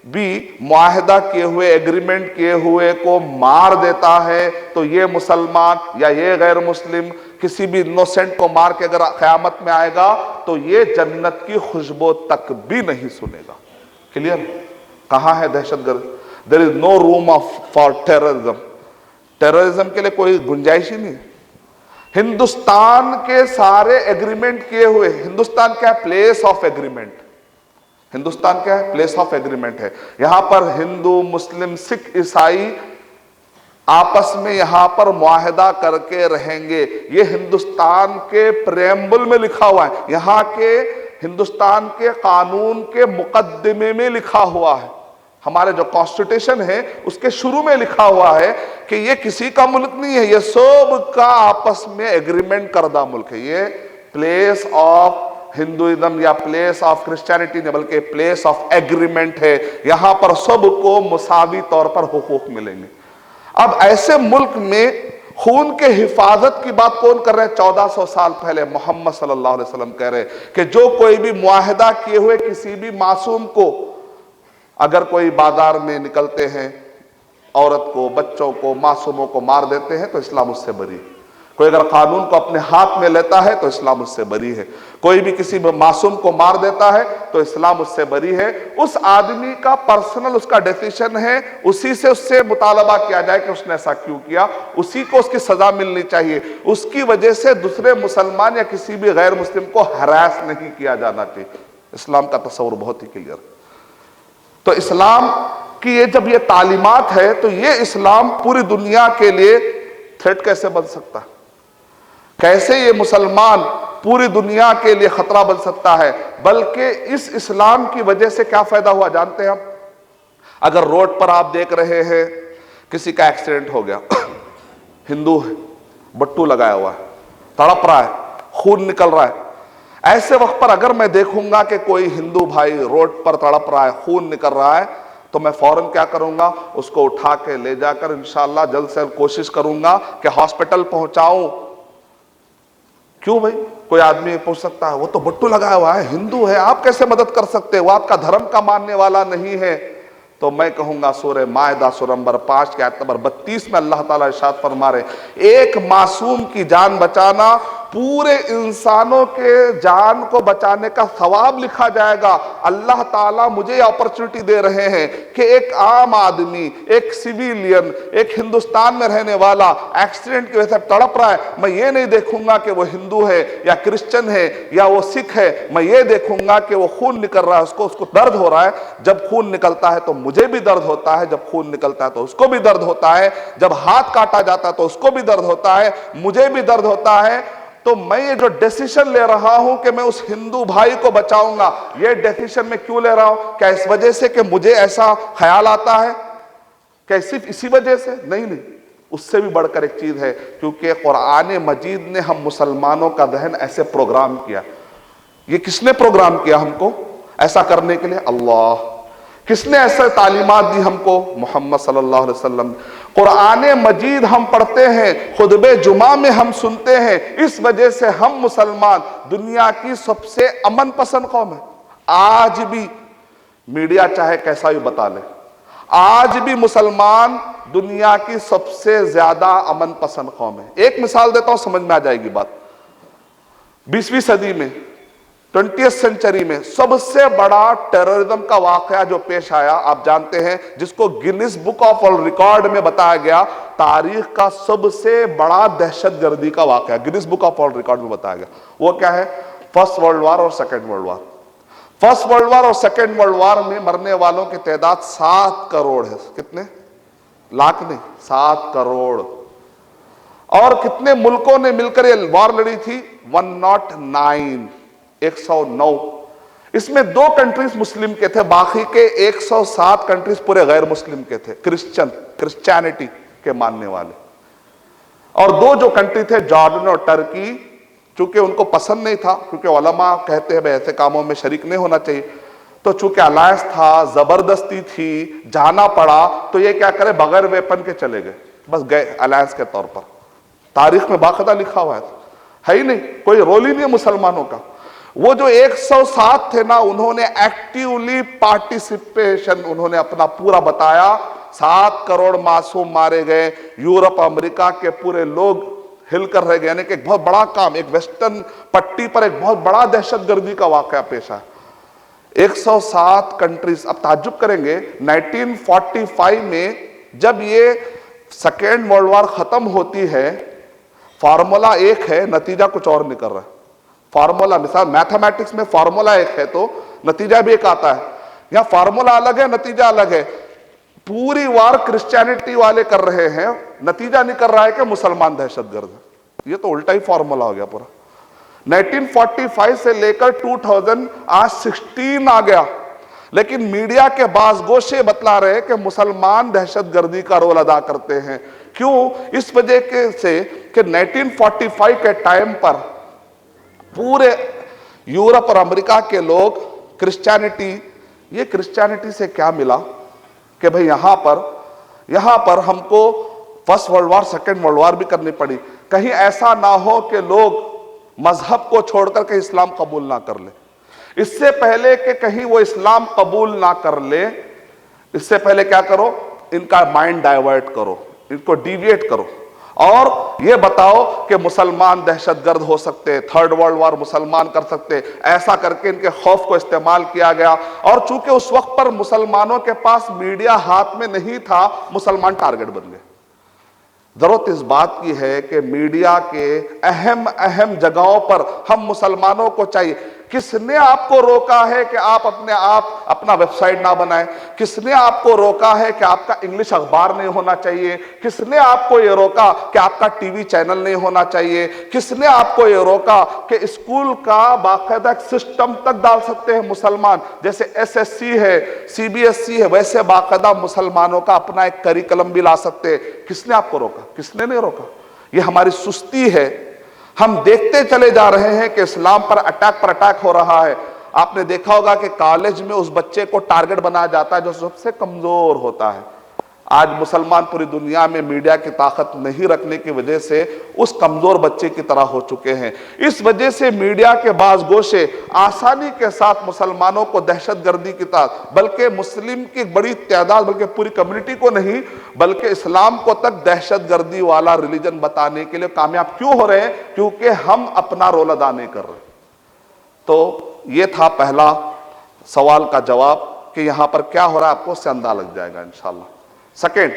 بھی معاہدہ کیے ہوئے, ایگریمنٹ کیے ہوئے کو مار دیتا ہے تو یہ مسلمان یا یہ غیر مسلم کسی بھی انوسنٹ کو مار کے اگر قیامت میں آئے گا تو یہ جنت کی خوشبو تک بھی نہیں سنے گا. کلیئر؟ کہاں ہے دہشت گرد؟ There is no room for terrorism. Terrorism کے لیے کوئی گنجائش ہی نہیں. ہندوستان کے سارے ایگریمنٹ کیے ہوئے, ہندوستان کیا ہے؟ Place of agreement. ہندوستان کیا ہے؟ پلیس آف ایگریمنٹ ہے. یہاں پر ہندو, مسلم, سکھ, عیسائی آپس میں یہاں پر معاہدہ کر کے رہیں گے. یہ ہندوستان کے پریمبل میں لکھا ہوا ہے, یہاں کے ہندوستان کے قانون کے مقدمے میں لکھا ہوا ہے. ہمارے جو کانسٹیٹیوشن ہے اس کے شروع میں لکھا ہوا ہے کہ یہ کسی کا ملک نہیں ہے, یہ سب کا آپس میں ایگریمنٹ کردہ ملک ہے. یہ پلیس آف ہندوازم یا پلیس آف کرسچینٹی نہیں بلکہ پلیس آف ایگریمنٹ ہے. یہاں پر سب کو مساوی طور پر حقوق ملیں گے. اب ایسے ملک میں خون کے حفاظت کی بات کون کر رہے ہیں؟ 1400 سال پہلے محمد صلی اللہ علیہ وسلم کہہ رہے کہ جو کوئی بھی معاہدہ کیے ہوئے کسی بھی معصوم کو, اگر کوئی بازار میں نکلتے ہیں عورت کو, بچوں کو, معصوموں کو مار دیتے ہیں تو اسلام اس سے بری. کوئی اگر قانون کو اپنے ہاتھ میں لیتا ہے تو اسلام اس سے بری ہے. کوئی بھی کسی معصوم کو مار دیتا ہے تو اسلام اس سے بری ہے. اس آدمی کا پرسنل اس کا ڈیسیشن ہے, اسی سے اس سے مطالبہ کیا جائے کہ اس نے ایسا کیوں کیا, اسی کو اس کی سزا ملنی چاہیے. اس کی وجہ سے دوسرے مسلمان یا کسی بھی غیر مسلم کو ہراس نہیں کیا جانا چاہیے. اسلام کا تصور بہت ہی کلیئر. تو اسلام کی یہ جب یہ تعلیمات ہے تو یہ اسلام پوری دنیا کے لیے تھریٹ کیسے بن سکتا ہے؟ کیسے یہ مسلمان پوری دنیا کے لیے خطرہ بن سکتا ہے؟ بلکہ اس اسلام کی وجہ سے کیا فائدہ ہوا جانتے ہیں ہم؟ اگر روڈ پر آپ دیکھ رہے ہیں کسی کا ایکسیڈنٹ ہو گیا, ہندو ہے, بٹو لگایا ہوا ہے, تڑپ رہا ہے, خون نکل رہا ہے, ایسے وقت پر اگر میں دیکھوں گا کہ کوئی ہندو بھائی روڈ پر تڑپ رہا ہے, خون نکل رہا ہے, تو میں فوراً کیا کروں گا؟ اس کو اٹھا کے لے جا کر انشاءاللہ جلد سے جلد کوشش کروں گا کہ ہاسپٹل پہنچاؤں. کیوں بھائی؟ کوئی آدمی پوچھ سکتا ہے وہ تو بٹو لگایا ہوا ہے, ہندو ہے, آپ کیسے مدد کر سکتے ہیں, وہ آپ کا دھرم کا ماننے والا نہیں ہے. تو میں کہوں گا سورہ مائدہ سورہ نمبر 5 کی آیت نمبر 32 میں اللہ تعالیٰ ارشاد فرما رہے ایک معصوم کی جان بچانا پورے انسانوں کے جان کو بچانے کا ثواب لکھا جائے گا. اللہ تعالیٰ مجھے یہ اپرچونٹی دے رہے ہیں کہ ایک عام آدمی, ایک سیویلین, ایک ہندوستان میں رہنے والا ایکسیڈنٹ کی وجہ سے تڑپ رہا ہے, میں یہ نہیں دیکھوں گا کہ وہ ہندو ہے یا کرسچن ہے یا وہ سکھ ہے, میں یہ دیکھوں گا کہ وہ خون نکل رہا ہے, اس کو درد ہو رہا ہے. جب خون نکلتا ہے تو مجھے بھی درد ہوتا ہے, جب خون نکلتا ہے تو اس کو بھی درد ہوتا ہے, جب ہاتھ کاٹا جاتا ہے تو اس کو بھی درد ہوتا ہے, مجھے بھی درد ہوتا ہے. تو میں یہ جو ڈیسیشن لے رہا ہوں کہ میں اس ہندو بھائی کو بچاؤں گا, یہ ڈیسیشن میں کیوں لے رہا ہوں؟ کیا اس وجہ سے کہ مجھے ایسا خیال آتا ہے؟ کیا صرف اسی وجہ سے؟ نہیں, اس سے بھی بڑھ کر ایک چیز ہے, کیونکہ قرآن مجید نے ہم مسلمانوں کا ذہن ایسے پروگرام کیا. یہ کس نے پروگرام کیا ہم کو ایسا کرنے کے لیے؟ اللہ. کس نے ایسے تعلیمات دی ہم کو؟ محمد صلی اللہ علیہ وسلم۔ قرآن مجید ہم پڑھتے ہیں، خطبہ جمعہ میں ہم سنتے ہیں، اس وجہ سے ہم مسلمان دنیا کی سب سے امن پسند قوم ہے۔ آج بھی میڈیا چاہے کیسا بھی بتا لے، آج بھی مسلمان دنیا کی سب سے زیادہ امن پسند قوم ہے۔ ایک مثال دیتا ہوں، سمجھ میں آ جائے گی بات۔ 20ویں صدی میں، 20th سینچری میں سب سے بڑا ٹیررزم کا واقعہ جو پیش آیا آپ جانتے ہیں، جس کو grains book of world record میں بتایا گیا تاریخ کا سب سے بڑا دہشت گردی کا واقعہ، grains book of world record میں بتایا گیا۔ وہ کیا ہے؟ فرسٹ ورلڈ وار اور second world war. First world war اور سیکنڈ ورلڈ وار میں مرنے والوں کی تعداد 7 کروڑ ہے۔ کتنے؟ لاکھ نہیں، 7 کروڑ۔ اور کتنے ملکوں نے مل کر یہ وار لڑی تھی؟ 109، 109۔ اس میں 2 کنٹریز مسلم کے تھے، باقی کے 107 کنٹریز پورے غیر مسلم کے تھے، کرسچینٹی کے ماننے والے۔ اور 2 جو کنٹری تھے، جارڈن اور ٹرکی، چونکہ ان کو پسند نہیں تھا، کیونکہ علماء کہتے ہیں ایسے کاموں میں شریک نہیں ہونا چاہیے، تو چونکہ الائنس تھا، زبردستی تھی، جانا پڑا، تو یہ کیا کرے، بغیر ویپن کے چلے گئے، بس گئے الائنس کے طور پر۔ تاریخ میں باقاعدہ لکھا ہوا ہے ہی نہیں، کوئی رول ہی نہیں مسلمانوں کا۔ وہ جو 107 تھے نا، انہوں نے ایکٹیولی پارٹیسپیشن انہوں نے اپنا پورا بتایا۔ 7 کروڑ معصوم مارے گئے، یورپ امریکہ کے پورے لوگ ہل کر رہ گئے، یعنی کہ ایک بہت بڑا کام، ایک ویسٹرن پٹی پر ایک بہت بڑا دہشت گردی کا واقعہ پیش آیا۔ 107 کنٹریز۔ اب تعجب کریں گے، 1945 میں جب یہ سیکنڈ ورلڈ وار ختم ہوتی ہے، فارمولا ایک ہے، نتیجہ کچھ اور نکل رہا ہے۔ فارمولا، مثال میتھمیٹکس میں فارمولا ایک ہے تو نتیجہ بھی ایک آتا ہے، یہاں فارمولا الگ ہے، نتیجہ الگ ہے۔ پوری وار کرسچینٹی والے کر رہے ہیں، نتیجہ نکل رہا ہے کہ مسلمان دہشت گرد ہے۔ یہ تو الٹا ہی فارمولا ہو گیا پورا۔ 1945 سے لے کر 2000 آج 16 آ گیا، لیکن میڈیا کے بعض گوشے بتلا رہے کہ مسلمان دہشت گردی کا رول ادا کرتے ہیں۔ کیوں؟ اس وجہ سے کہ 1945 کے ٹائم پر پورے یورپ اور امریکہ کے لوگ کرسچینٹی، یہ کرسچینٹی سے کیا ملا کہ بھئی یہاں پر ہم کو first world war second world war بھی کرنی پڑی، کہیں ایسا نہ ہو کہ لوگ مذہب کو چھوڑ کر کے اسلام قبول نہ کر لے۔ اس سے پہلے کہ کہیں وہ اسلام قبول نہ کر لے، اس سے پہلے کیا کرو، ان کا مائنڈ ڈائیورٹ کرو، ان کو ڈیویٹ کرو، اور یہ بتاؤ کہ مسلمان دہشت گرد ہو سکتے، تھرڈ ورلڈ وار مسلمان کر سکتے، ایسا کر کے ان کے خوف کو استعمال کیا گیا۔ اور چونکہ اس وقت پر مسلمانوں کے پاس میڈیا ہاتھ میں نہیں تھا، مسلمان ٹارگٹ بن گئے۔ ضرورت اس بات کی ہے کہ میڈیا کے اہم جگہوں پر ہم مسلمانوں کو چاہیے۔ کس نے آپ کو روکا ہے کہ آپ اپنا ویب سائٹ نہ بنائیں؟ کس نے آپ کو روکا ہے کہ آپ کا انگلش اخبار نہیں ہونا چاہیے؟ کس نے آپ کو یہ روکا کہ آپ کا ٹی وی چینل نہیں ہونا چاہیے؟ کس نے آپ کو یہ روکا کہ اسکول کا باقاعدہ ایک سسٹم تک ڈال سکتے ہیں مسلمان، جیسے SSC ہے، CBSE ہے، ویسے باقاعدہ مسلمانوں کا اپنا ایک کریکلم بھی لا سکتے ہیں؟ کس نے آپ کو روکا؟ کس نے نہیں روکا؟ یہ ہماری سستی ہے۔ ہم دیکھتے چلے جا رہے ہیں کہ اسلام پر اٹیک ہو رہا ہے۔ آپ نے دیکھا ہوگا کہ کالج میں اس بچے کو ٹارگٹ بنایا جاتا ہے جو سب سے کمزور ہوتا ہے۔ آج مسلمان پوری دنیا میں میڈیا کی طاقت نہیں رکھنے کی وجہ سے اس کمزور بچے کی طرح ہو چکے ہیں۔ اس وجہ سے میڈیا کے بعض گوشے آسانی کے ساتھ مسلمانوں کو دہشت گردی کی طرح، بلکہ مسلم کی بڑی تعداد، بلکہ پوری کمیونٹی کو نہیں بلکہ اسلام کو تک دہشت گردی والا ریلیجن بتانے کے لیے کامیاب کیوں ہو رہے ہیں؟ کیونکہ ہم اپنا رول ادا نہیں کر رہے۔ تو یہ تھا پہلا سوال کا جواب کہ یہاں پر کیا ہو رہا ہے، آپ کو اس سے اندازہ لگ جائے گا انشاءاللہ۔ سیکنڈ،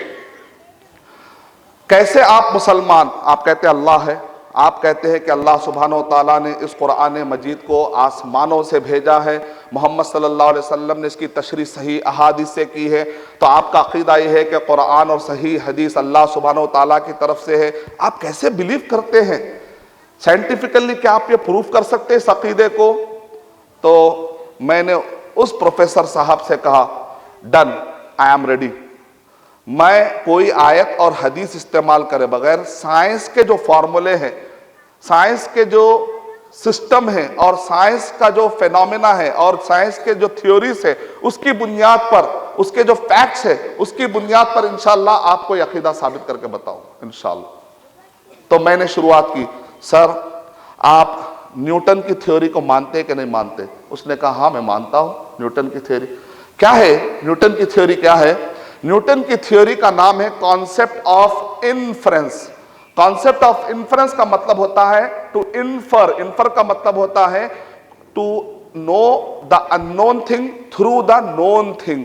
کیسے آپ مسلمان، آپ کہتے ہیں اللہ ہے، آپ کہتے ہیں کہ اللہ سبحانہ و تعالیٰ نے اس قرآن مجید کو آسمانوں سے بھیجا ہے، محمد صلی اللہ علیہ وسلم نے اس کی تشریح صحیح احادیث سے کی ہے، تو آپ کا عقیدہ یہ ہے کہ قرآن اور صحیح حدیث اللہ سبحانہ و تعالیٰ کی طرف سے ہے۔ آپ کیسے بلیو کرتے ہیں؟ سائنٹیفکلی کیا آپ یہ پروف کر سکتے اس عقیدے کو؟ تو میں نے اس پروفیسر صاحب سے کہا، ڈن، آئی ایم ریڈی۔ میں کوئی آیت اور حدیث استعمال کرے بغیر سائنس کے جو فارمولے ہیں، سائنس کے جو سسٹم ہے اور سائنس کا جو فینومینا ہے اور سائنس کے جو تھیوریز ہے اس کی بنیاد پر، اس کے جو فیکٹس ہے اس کی بنیاد پر انشاءاللہ آپ کو یہ عقیدہ ثابت کر کے بتاؤں انشاءاللہ۔ تو میں نے شروعات کی، سر آپ نیوٹن کی تھیوری کو مانتے کہ نہیں مانتے؟ اس نے کہا ہاں میں مانتا ہوں نیوٹن کی تھیوری۔ کیا ہے نیوٹن کی تھیوری؟ کیا ہے نیوٹن کی تھیوری؟ کا نام ہے concept of inference. Concept of inference کا مطلب ہوتا ہے ٹو انفر، انفر کا مطلب ہوتا ہے to know the unknown thing through the known thing,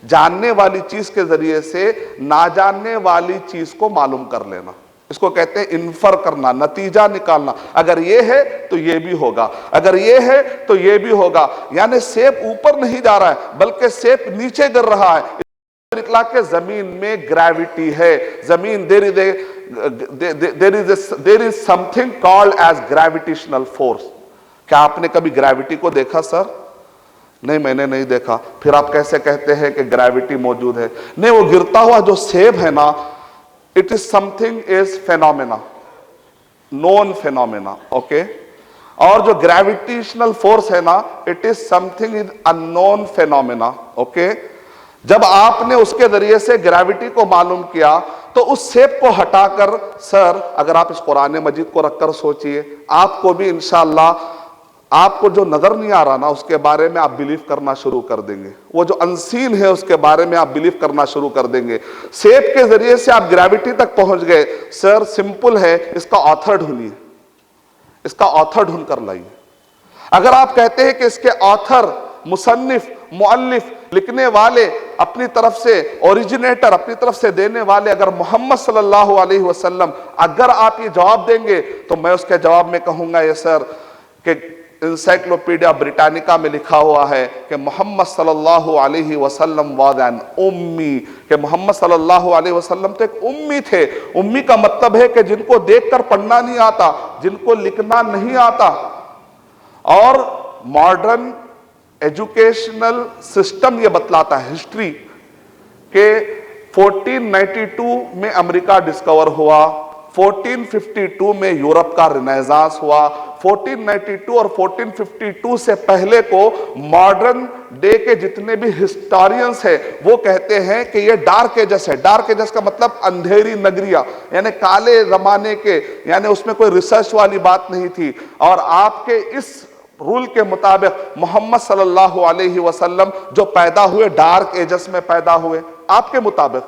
جاننے والی چیز کے ذریعے سے نہ جاننے والی چیز کو معلوم کر لینا، اس کو کہتے ہیں انفر کرنا، نتیجہ نکالنا۔ اگر یہ ہے تو یہ بھی ہوگا، اگر یہ ہے تو یہ بھی ہوگا، یعنی سیب اوپر نہیں جا رہا ہے بلکہ سیب نیچے گر رہا ہے، نکلا کہ زمین میں گریوٹی ہے، زمین there is something called as gravitational force۔ کیا آپ نے کبھی گریوٹی کو دیکھا سر؟ نہیں میں نے نہیں دیکھا۔ پھر آپ کیسے کہتے ہیں کہ گریوٹی موجود ہے؟ نہیں، وہ گرتا ہوا جو سیب ہے نا، it is something is phenomena، known phenomena، okay? اور جو گریویٹیشنل فورس ہے نا، it is something is unknown phenomena، okay? جب آپ نے اس کے ذریعے سے گریوٹی کو معلوم کیا تو اس سیب کو ہٹا کر، سر اگر آپ اس قرآن مجید کو رکھ کر سوچئے، آپ کو بھی انشاءاللہ آپ کو جو نظر نہیں آ رہا نا اس کے بارے میں آپ بلیف کرنا شروع کر دیں گے، وہ جو انسین ہے اس کے بارے میں آپ بلیف کرنا شروع کر دیں گے۔ سیب کے ذریعے سے آپ گریوٹی تک پہنچ گئے، سر سمپل ہے، اس کا آتھر ڈھونڈیے، اس کا آتھر ڈھونڈ کر لائیے۔ اگر آپ کہتے ہیں کہ اس کے آتھر، مصنف، مؤلف، لکھنے والے، اپنی طرف سے اوریجنیٹر، اپنی طرف سے دینے والے اگر محمد صلی اللہ علیہ وسلم، اگر آپ یہ جواب دیں گے تو میں اس کے جواب میں کہوں گا یہ سر کہ انسائکلوپیڈیا بریٹانیکا میں لکھا ہوا ہے کہ محمد صلی اللہ علیہ وسلم was an امی، کہ محمد صلی اللہ علیہ وسلم تو ایک امی تھے۔ امی کا مطلب ہے کہ جن کو دیکھ کر پڑھنا نہیں آتا، جن کو لکھنا نہیں آتا۔ اور ماڈرن ایجوکیشنل سسٹم یہ بتلاتا ہے، ہسٹری، کہ 1492 میں امریکہ ڈسکور ہوا، 1452 میں یورپ کا رینیسانس ہوا، 1492 اور 1452 سے پہلے کو ماڈرن ڈے کے جتنے بھی ہسٹورینز ہیں وہ کہتے ہیں کہ یہ ڈارک ایجز ہے۔ ڈارک ایجز کا مطلب اندھیری نگریہ، یعنی کالے زمانے کے، یعنی اس میں کوئی ریسرچ والی بات نہیں تھی۔ اور آپ کے اس رول کے مطابق محمد صلی اللہ علیہ وسلم جو پیدا ہوئے ڈارک ایجز میں پیدا ہوئے آپ کے مطابق،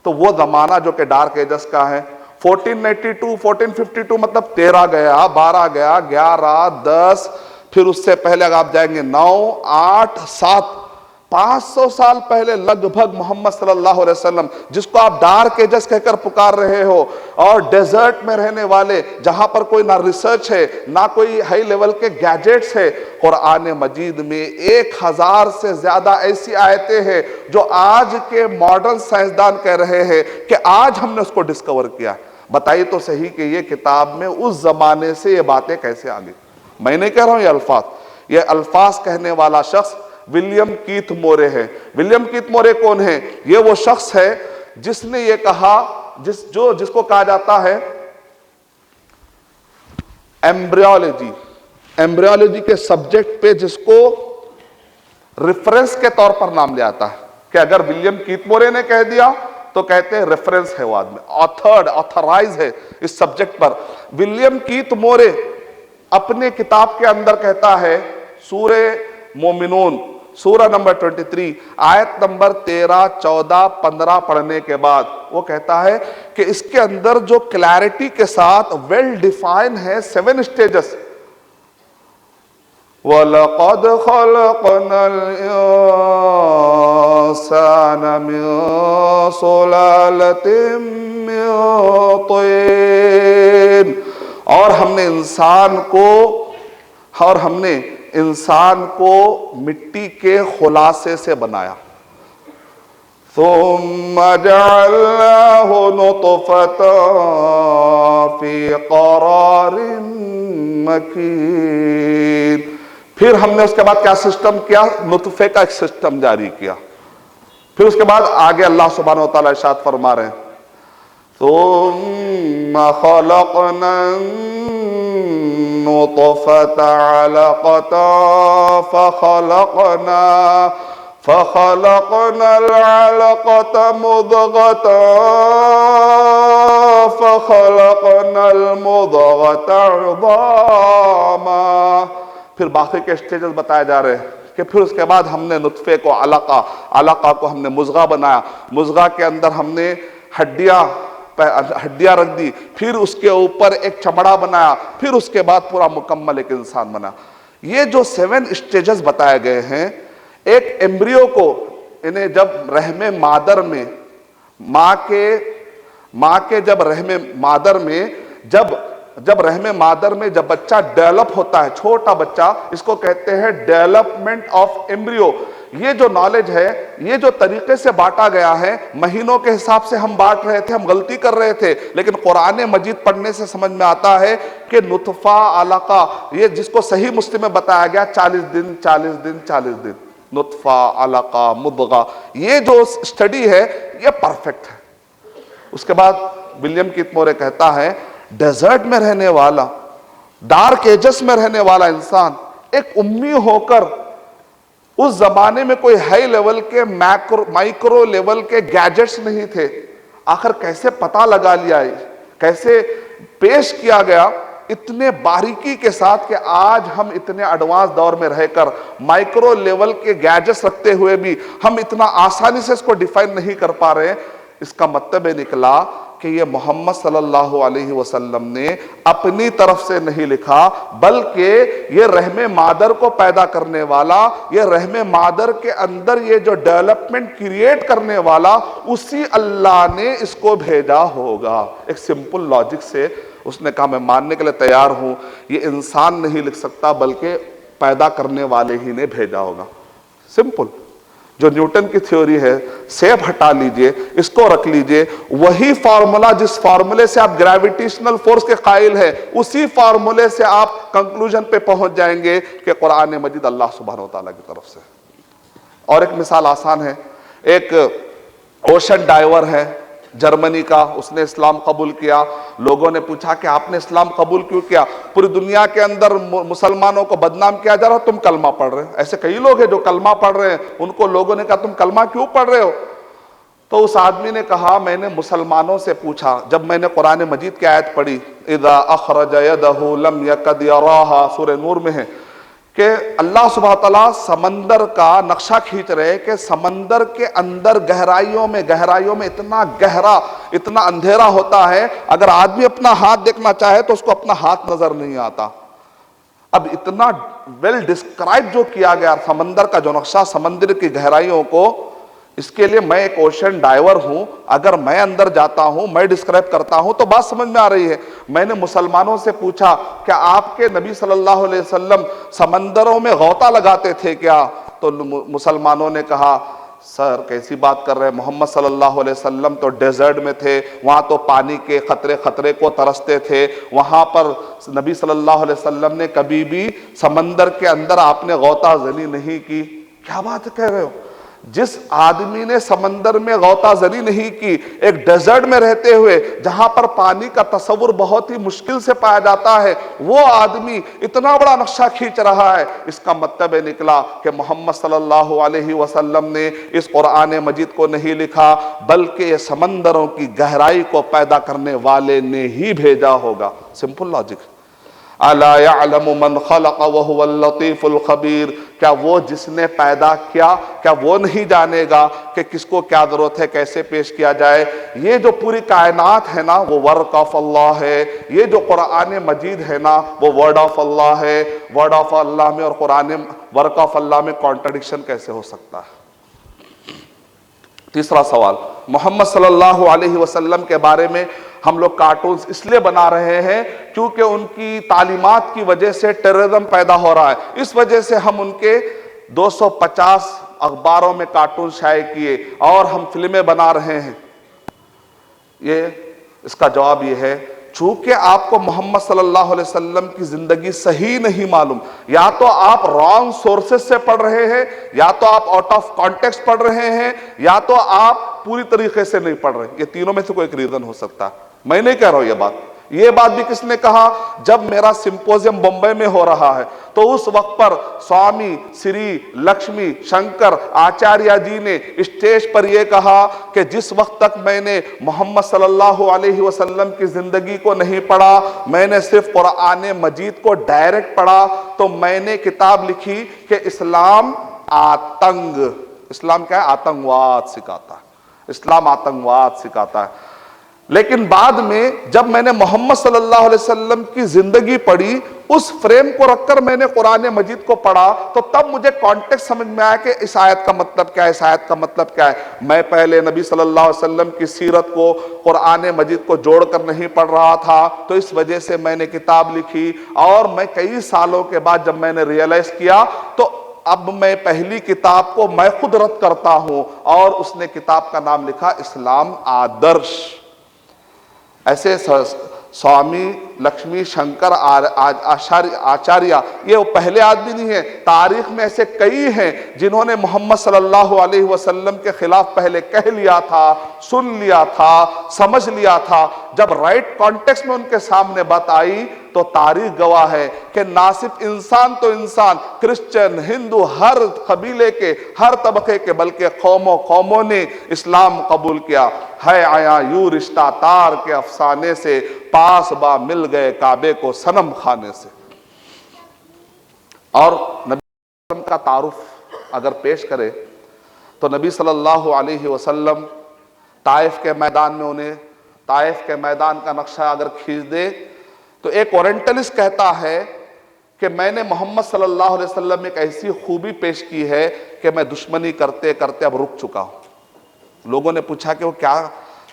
تو وہ زمانہ جو کہ ڈارک ایجز کا ہے 1492 1452 مطلب 13 گیا، 12 گیا، 11 10، پھر اس سے پہلے اگر آپ جائیں گے 9 8 7 500 سال پہلے لگ بھگ محمد صلی اللہ علیہ وسلم، جس کو آپ ڈارک ایجز کہہ کر پکار رہے ہو، اور ڈیزرٹ میں رہنے والے جہاں پر کوئی نہ ریسرچ ہے نہ کوئی ہائی لیول کے گیجٹس ہے، قرآن مجید میں 1000 سے زیادہ ایسی آیتیں ہیں جو آج کے ماڈرن سائنسدان کہہ رہے ہیں کہ آج ہم نے اس کو ڈسکور کیا۔ بتائیے تو صحیح کہ یہ کتاب میں اس زمانے سے یہ باتیں کیسے آ گئی؟ میں نہیں کہہ رہا ہوں یہ الفاظ کہنے والا شخص ولیم کیتھ مورے ہے۔ ولیم کیتھ مورے کون ہے؟ یہ وہ شخص ہے جس نے یہ کہا، جس کو کہا جاتا ہے ایمبریولوجی، ایمبریولوجی کے سبجیکٹ پہ جس کو ریفرنس کے طور پر نام لیا جاتا ہے، کہ اگر ولیم کیتھ مورے نے کہہ دیا تو کہتے ہیں ریفرنس ہے، وہ آدمی آتھرائز ہے اس سبجیکٹ پر۔ ولیم کیتھ مورے اپنے کتاب کے اندر کہتا ہے، سورہ مومنون سورہ نمبر 23 آیت نمبر 13 14 15 پڑھنے کے بعد وہ کہتا ہے کہ اس کے اندر جو کلیرٹی کے ساتھ ویل ڈیفائن ہے 7 سٹیجز۔ وَلَقَدْ خَلَقْنَا الْإِنسَانَ مِنْ صُلَالَةٍ مِنْ طِينٍ، اور ہم نے انسان کو مٹی کے خلاصے سے بنایا۔ ثُمَّ جَعَلْنَاهُ نُطْفَةً فِي قَرَارٍ مَكِينٍ، پھر ہم نے اس کے بعد کیا سسٹم کیا؟ نطفے کا ایک سسٹم جاری کیا۔ پھر اس کے بعد آگے اللہ سبحانہ وتعالی ارشاد فرما رہے ہیں، ثُمَّ خَلَقْنَا النطفة علقة فخلقنا العلقة مضغة فخلقنا المضغة عظاما. پھر باقی کے اسٹیجز بتائے جا رہے ہیں کہ پھر اس کے بعد ہم نے نطفے کو علقہ کو ہم نے مضغہ بنایا, مضغہ کے اندر ہم نے ہڈیاں رکھ دی, پھر اس کے اوپر ایک چمڑا بنایا, پھر اس کے بعد پورا مکمل ایک انسان بنا. یہ جو 7 اسٹیجز بتائے گئے ہیں, ایک ایمبریو کو انہیں جب رحم مادر میں ماں کے جب رحم مادر میں جب بچہ ڈیولپ ہوتا ہے, چھوٹا بچہ, اس کو کہتے ہیں ڈیولپمنٹ آف ایمبریو. یہ جو نالج ہے, یہ جو طریقے سے بانٹا گیا ہے, مہینوں کے حساب سے ہم بانٹ رہے تھے, ہم غلطی کر رہے تھے, لیکن قرآن مجید پڑھنے سے سمجھ میں آتا ہے کہ نطفہ علقہ, یہ جس کو صحیح مسلم میں بتایا گیا 40 دن 40 دن 40 دن, نطفہ علقہ مضغہ, یہ جو اسٹڈی ہے یہ پرفیکٹ ہے. اس کے بعد ولیم کیتمورے کہتا ہے ڈیزرٹ میں رہنے والا, ڈارک ایجز میں رہنے والا انسان ایک امی ہو کر, اس زمانے میں کوئی ہائی لیول کے مائکرو لیول کے گیجٹس نہیں تھے, آخر کیسے پتہ لگا لیا, کیسے پیش کیا گیا اتنے باریکی کے ساتھ کہ آج ہم اتنے ایڈوانس دور میں رہ کر مائکرو لیول کے گیجٹس رکھتے ہوئے بھی ہم اتنا آسانی سے اس کو ڈیفائن نہیں کر پا رہے ہیں. اس کا مطلب نکلا کہ یہ محمد صلی اللہ علیہ وسلم نے اپنی طرف سے نہیں لکھا, بلکہ یہ رحم مادر کو پیدا کرنے والا, یہ رحم مادر کے اندر یہ جو ڈیولپمنٹ کریٹ کرنے والا, اسی اللہ نے اس کو بھیجا ہوگا. ایک سمپل لاجک سے اس نے کہا میں ماننے کے لیے تیار ہوں, یہ انسان نہیں لکھ سکتا بلکہ پیدا کرنے والے ہی نے بھیجا ہوگا. سمپل. جو نیوٹن کی تھیوری ہے, سیب ہٹا لیجئے, اس کو رکھ لیجئے, وہی فارمولا جس فارمولے سے آپ گریویٹیشنل فورس کے قائل ہے, اسی فارمولے سے آپ کنکلوژن پہ پہنچ جائیں گے کہ قرآن مجید اللہ سبحانہ وتعالیٰ کی طرف سے. اور ایک مثال آسان ہے, ایک اوشن ڈائیور ہے جرمنی کا, اس نے اسلام قبول کیا. لوگوں نے پوچھا کہ آپ نے اسلام قبول کیوں کیا؟ پوری دنیا کے اندر مسلمانوں کو بدنام کیا جا رہا, تم کلمہ پڑھ رہے. ایسے کئی لوگ ہیں جو کلمہ پڑھ رہے ہیں, ان کو لوگوں نے کہا تم کلمہ کیوں پڑھ رہے ہو؟ تو اس آدمی نے کہا میں نے مسلمانوں سے پوچھا, جب میں نے قرآن مجید کی آیت پڑھی اذا اخرج یدہ لم یکد یراہا, سورہ نور میں ہے کہ اللہ سبحانہ تعالیٰ سمندر کا نقشہ کھینچ رہے کہ سمندر کے اندر گہرائیوں میں اتنا گہرا, اتنا اندھیرا ہوتا ہے, اگر آدمی اپنا ہاتھ دیکھنا چاہے تو اس کو اپنا ہاتھ نظر نہیں آتا. اب اتنا ویل ڈسکرائب جو کیا گیا سمندر کا جو نقشہ, سمندر کی گہرائیوں کو, اس کے لیے میں ایک اوشن ڈائیور ہوں, اگر میں اندر جاتا ہوں, میں ڈسکرائب کرتا ہوں تو بات سمجھ میں آ رہی ہے. میں نے مسلمانوں سے پوچھا کہ آپ کے نبی صلی اللہ علیہ وسلم سمندروں میں غوطہ لگاتے تھے کیا؟ تو مسلمانوں نے کہا سر کیسی بات کر رہے ہیں, محمد صلی اللہ علیہ وسلم تو ڈیزرٹ میں تھے, وہاں تو پانی کے خطرے کو ترستے تھے, وہاں پر نبی صلی اللہ علیہ وسلم نے کبھی بھی سمندر کے اندر آپ نے غوطہ زنی نہیں کی. کیا بات کہہ رہے ہو؟ جس آدمی نے سمندر میں غوطہ زنی نہیں کی, ایک ڈیزرٹ میں رہتے ہوئے جہاں پر پانی کا تصور بہت ہی مشکل سے پایا جاتا ہے, وہ آدمی اتنا بڑا نقشہ کھینچ رہا ہے. اس کا مطلب نکلا کہ محمد صلی اللہ علیہ وسلم نے اس قرآن مجید کو نہیں لکھا, بلکہ یہ سمندروں کی گہرائی کو پیدا کرنے والے نے ہی بھیجا ہوگا. Simple logic. الا يعلم من خلق وهو اللطيف الخبير, کیا وہ جس نے پیدا کیا, کیا وہ نہیں جانے گا کہ کس کو کیا ضرورت ہے, کیسے پیش کیا جائے؟ یہ جو پوری کائنات ہے نا وہ ورک آف اللہ ہے, یہ جو قرآن مجید ہے نا وہ ورڈ آف اللہ ہے. ورڈ آف اللہ میں اور قرآن ورک آف اللہ میں کانٹرڈکشن کیسے ہو سکتا ہے؟ تیسرا سوال, محمد صلی اللہ علیہ وسلم کے بارے میں ہم لوگ کارٹونز اس لیے بنا رہے ہیں کیونکہ ان کی تعلیمات کی وجہ سے ٹیررزم پیدا ہو رہا ہے, اس وجہ سے ہم ان کے 250 اخباروں میں کارٹون شائع کیے اور ہم فلمیں بنا رہے ہیں. اس کا جواب یہ ہے چونکہ آپ کو محمد صلی اللہ علیہ وسلم کی زندگی صحیح نہیں معلوم, یا تو آپ رانگ سورسز سے پڑھ رہے ہیں, یا تو آپ آؤٹ آف کانٹیکسٹ پڑھ رہے ہیں, یا تو آپ پوری طریقے سے نہیں پڑھ رہے. یہ تینوں میں سے کوئی ایک ریزن ہو سکتا ہے. میں نہیں کہہ رہا ہوں یہ بات, یہ بات بھی کس نے کہا؟ جب میرا سمپوزیم بمبئی میں ہو رہا ہے تو اس وقت پر سوامی سری لکشمی شنکر آچاریہ جی نے اسٹیج پر یہ کہا کہ جس وقت تک میں نے محمد صلی اللہ علیہ وسلم کی زندگی کو نہیں پڑھا، میں نے صرف قرآن مجید کو ڈائریکٹ پڑھا، تو میں نے کتاب لکھی کہ اسلام اسلام کیا ہے؟ آتنگواد سکھاتا ہے، اسلام آتنگواد سکھاتا ہے۔ لیکن بعد میں جب میں نے محمد صلی اللہ علیہ وسلم کی زندگی پڑھی، اس فریم کو رکھ کر میں نے قرآن مجید کو پڑھا، تو تب مجھے کانٹیکسٹ سمجھ میں آیا کہ اس آیت کا مطلب کیا ہے، اس آیت کا مطلب کیا ہے۔ میں پہلے نبی صلی اللہ علیہ وسلم کی سیرت کو، قرآن مجید کو جوڑ کر نہیں پڑھ رہا تھا، تو اس وجہ سے میں نے کتاب لکھی، اور میں کئی سالوں کے بعد جب میں نے ریئلائز کیا تو اب میں پہلی کتاب کو میں خود رد کرتا ہوں، اور اس نے کتاب کا نام لکھا اسلام آدرش۔ ایسے سوامی لکشمی شنکر آچاریہ یہ وہ پہلے آدمی نہیں ہے، تاریخ میں ایسے کئی ہیں جنہوں نے محمد صلی اللہ علیہ وسلم کے خلاف پہلے کہہ لیا تھا، سن لیا تھا، سمجھ لیا تھا۔ جب رائٹ کانٹیکسٹ میں ان کے سامنے بات آئی تو تاریخ گواہ ہے کہ نہ صرف انسان تو انسان، کرسچن، ہندو، ہر قبیلے کے، ہر طبقے کے، بلکہ قوموں نے اسلام قبول کیا۔ ہے آیا یوں رشتہ تار کے افسانے سے، پاس با مل گئے کعبے کو صنم خانے سے۔ اور نبی صلی اللہ علیہ وسلم کا تعارف اگر پیش کرے تو نبی صلی اللہ علیہ وسلم طائف کے میدان میں، انہیں طائف کے میدان کا نقشہ اگر کھینچ دے تو ایک اورینٹلسٹ کہتا ہے کہ میں نے محمد صلی اللہ علیہ وسلم میں ایک ایسی خوبی پیش کی ہے کہ میں دشمنی کرتے کرتے اب رک چکا ہوں۔ لوگوں نے پوچھا کہ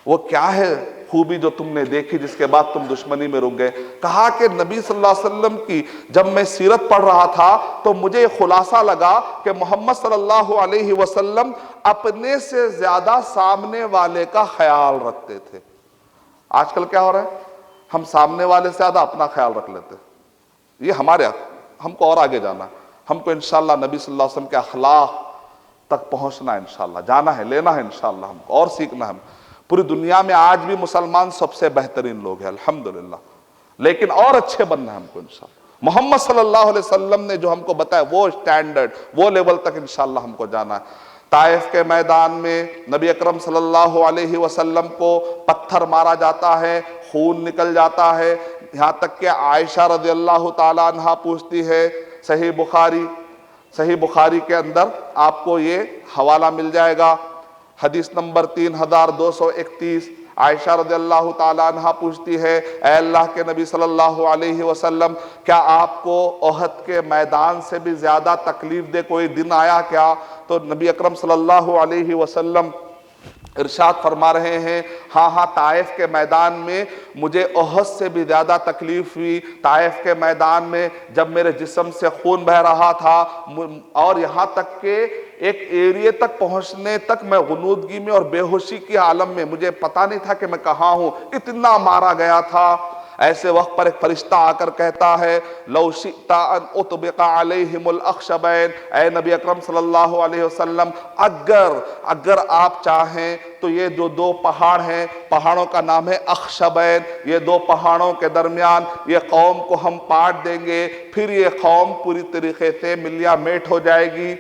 وہ کیا ہے خوبی جو تم نے دیکھی جس کے بعد تم دشمنی میں رک گئے؟ کہا کہ نبی صلی اللہ علیہ وسلم کی جب میں سیرت پڑھ رہا تھا تو مجھے خلاصہ لگا کہ محمد صلی اللہ علیہ وسلم اپنے سے زیادہ سامنے والے کا خیال رکھتے تھے۔ آج کل کیا ہو رہا ہے؟ ہم سامنے والے سے زیادہ اپنا خیال رکھ لیتے ہیں۔ یہ ہم کو اور آگے جانا ہے، ہم کو انشاءاللہ نبی صلی اللہ علیہ وسلم کے اخلاق تک پہنچنا ہے، انشاءاللہ جانا ہے، لینا ہے انشاءاللہ، ہم کو اور سیکھنا ہے۔ پوری دنیا میں آج بھی مسلمان سب سے بہترین لوگ ہیں الحمدللہ، لیکن اور اچھے بننا ہے ہم کو انشاءاللہ۔ محمد صلی اللہ علیہ وسلم نے جو ہم کو بتایا وہ سٹینڈرڈ، وہ لیول تک انشاءاللہ ہم کو جانا ہے۔ طائف کے میدان میں نبی اکرم صلی اللہ علیہ وسلم کو پتھر مارا جاتا ہے، خون نکل جاتا ہے، یہاں تک کہ عائشہ رضی اللہ تعالیٰ عنہ پوچھتی ہے، صحیح بخاری کے اندر آپ کو یہ حوالہ مل جائے گا، حدیث نمبر 3231، عائشہ رضی اللہ تعالیٰ عنہ پوچھتی ہے، اے اللہ کے نبی صلی اللہ علیہ وسلم، کیا آپ کو احد کے میدان سے بھی زیادہ تکلیف دے کوئی دن آیا کیا؟ تو نبی اکرم صلی اللہ علیہ وسلم ارشاد فرما رہے ہیں، ہاں طائف کے میدان میں مجھے احد سے بھی زیادہ تکلیف ہوئی۔ طائف کے میدان میں جب میرے جسم سے خون بہہ رہا تھا، اور یہاں تک کہ ایک ایریے تک پہنچنے تک میں غنودگی میں اور بے ہوشی کی عالم میں، مجھے پتا نہیں تھا کہ میں کہاں ہوں، اتنا مارا گیا تھا۔ ایسے وقت پر ایک فرشتہ آ کر کہتا ہے، لو شئت ان اطبق علیہم الاخشبین، اے نبی اکرم صلی اللہ علیہ وسلم، اگر آپ چاہیں تو یہ جو دو پہاڑ ہیں، پہاڑوں کا نام ہے اخشبین، یہ دو پہاڑوں کے درمیان یہ قوم کو ہم پاٹ دیں گے، پھر یہ قوم پوری طریقے سے ملیا میٹ ہو جائے گی۔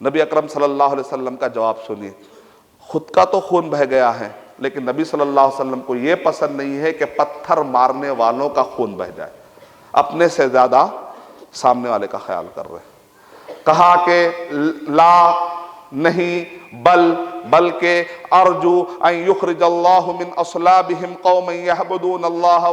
نبی اکرم صلی اللہ علیہ وسلم کا جواب سنیے، خود کا تو خون بہہ گیا ہے، لیکن نبی صلی اللہ علیہ وسلم کو یہ پسند نہیں ہے کہ پتھر مارنے والوں کا خون بہہ جائے، اپنے سے زیادہ سامنے والے کا خیال کر رہے ہیں۔ کہا کہ لا نہیں بلکہ ارجو ان یخرج اللہ من اصلابہم قوما یعبدون اللہ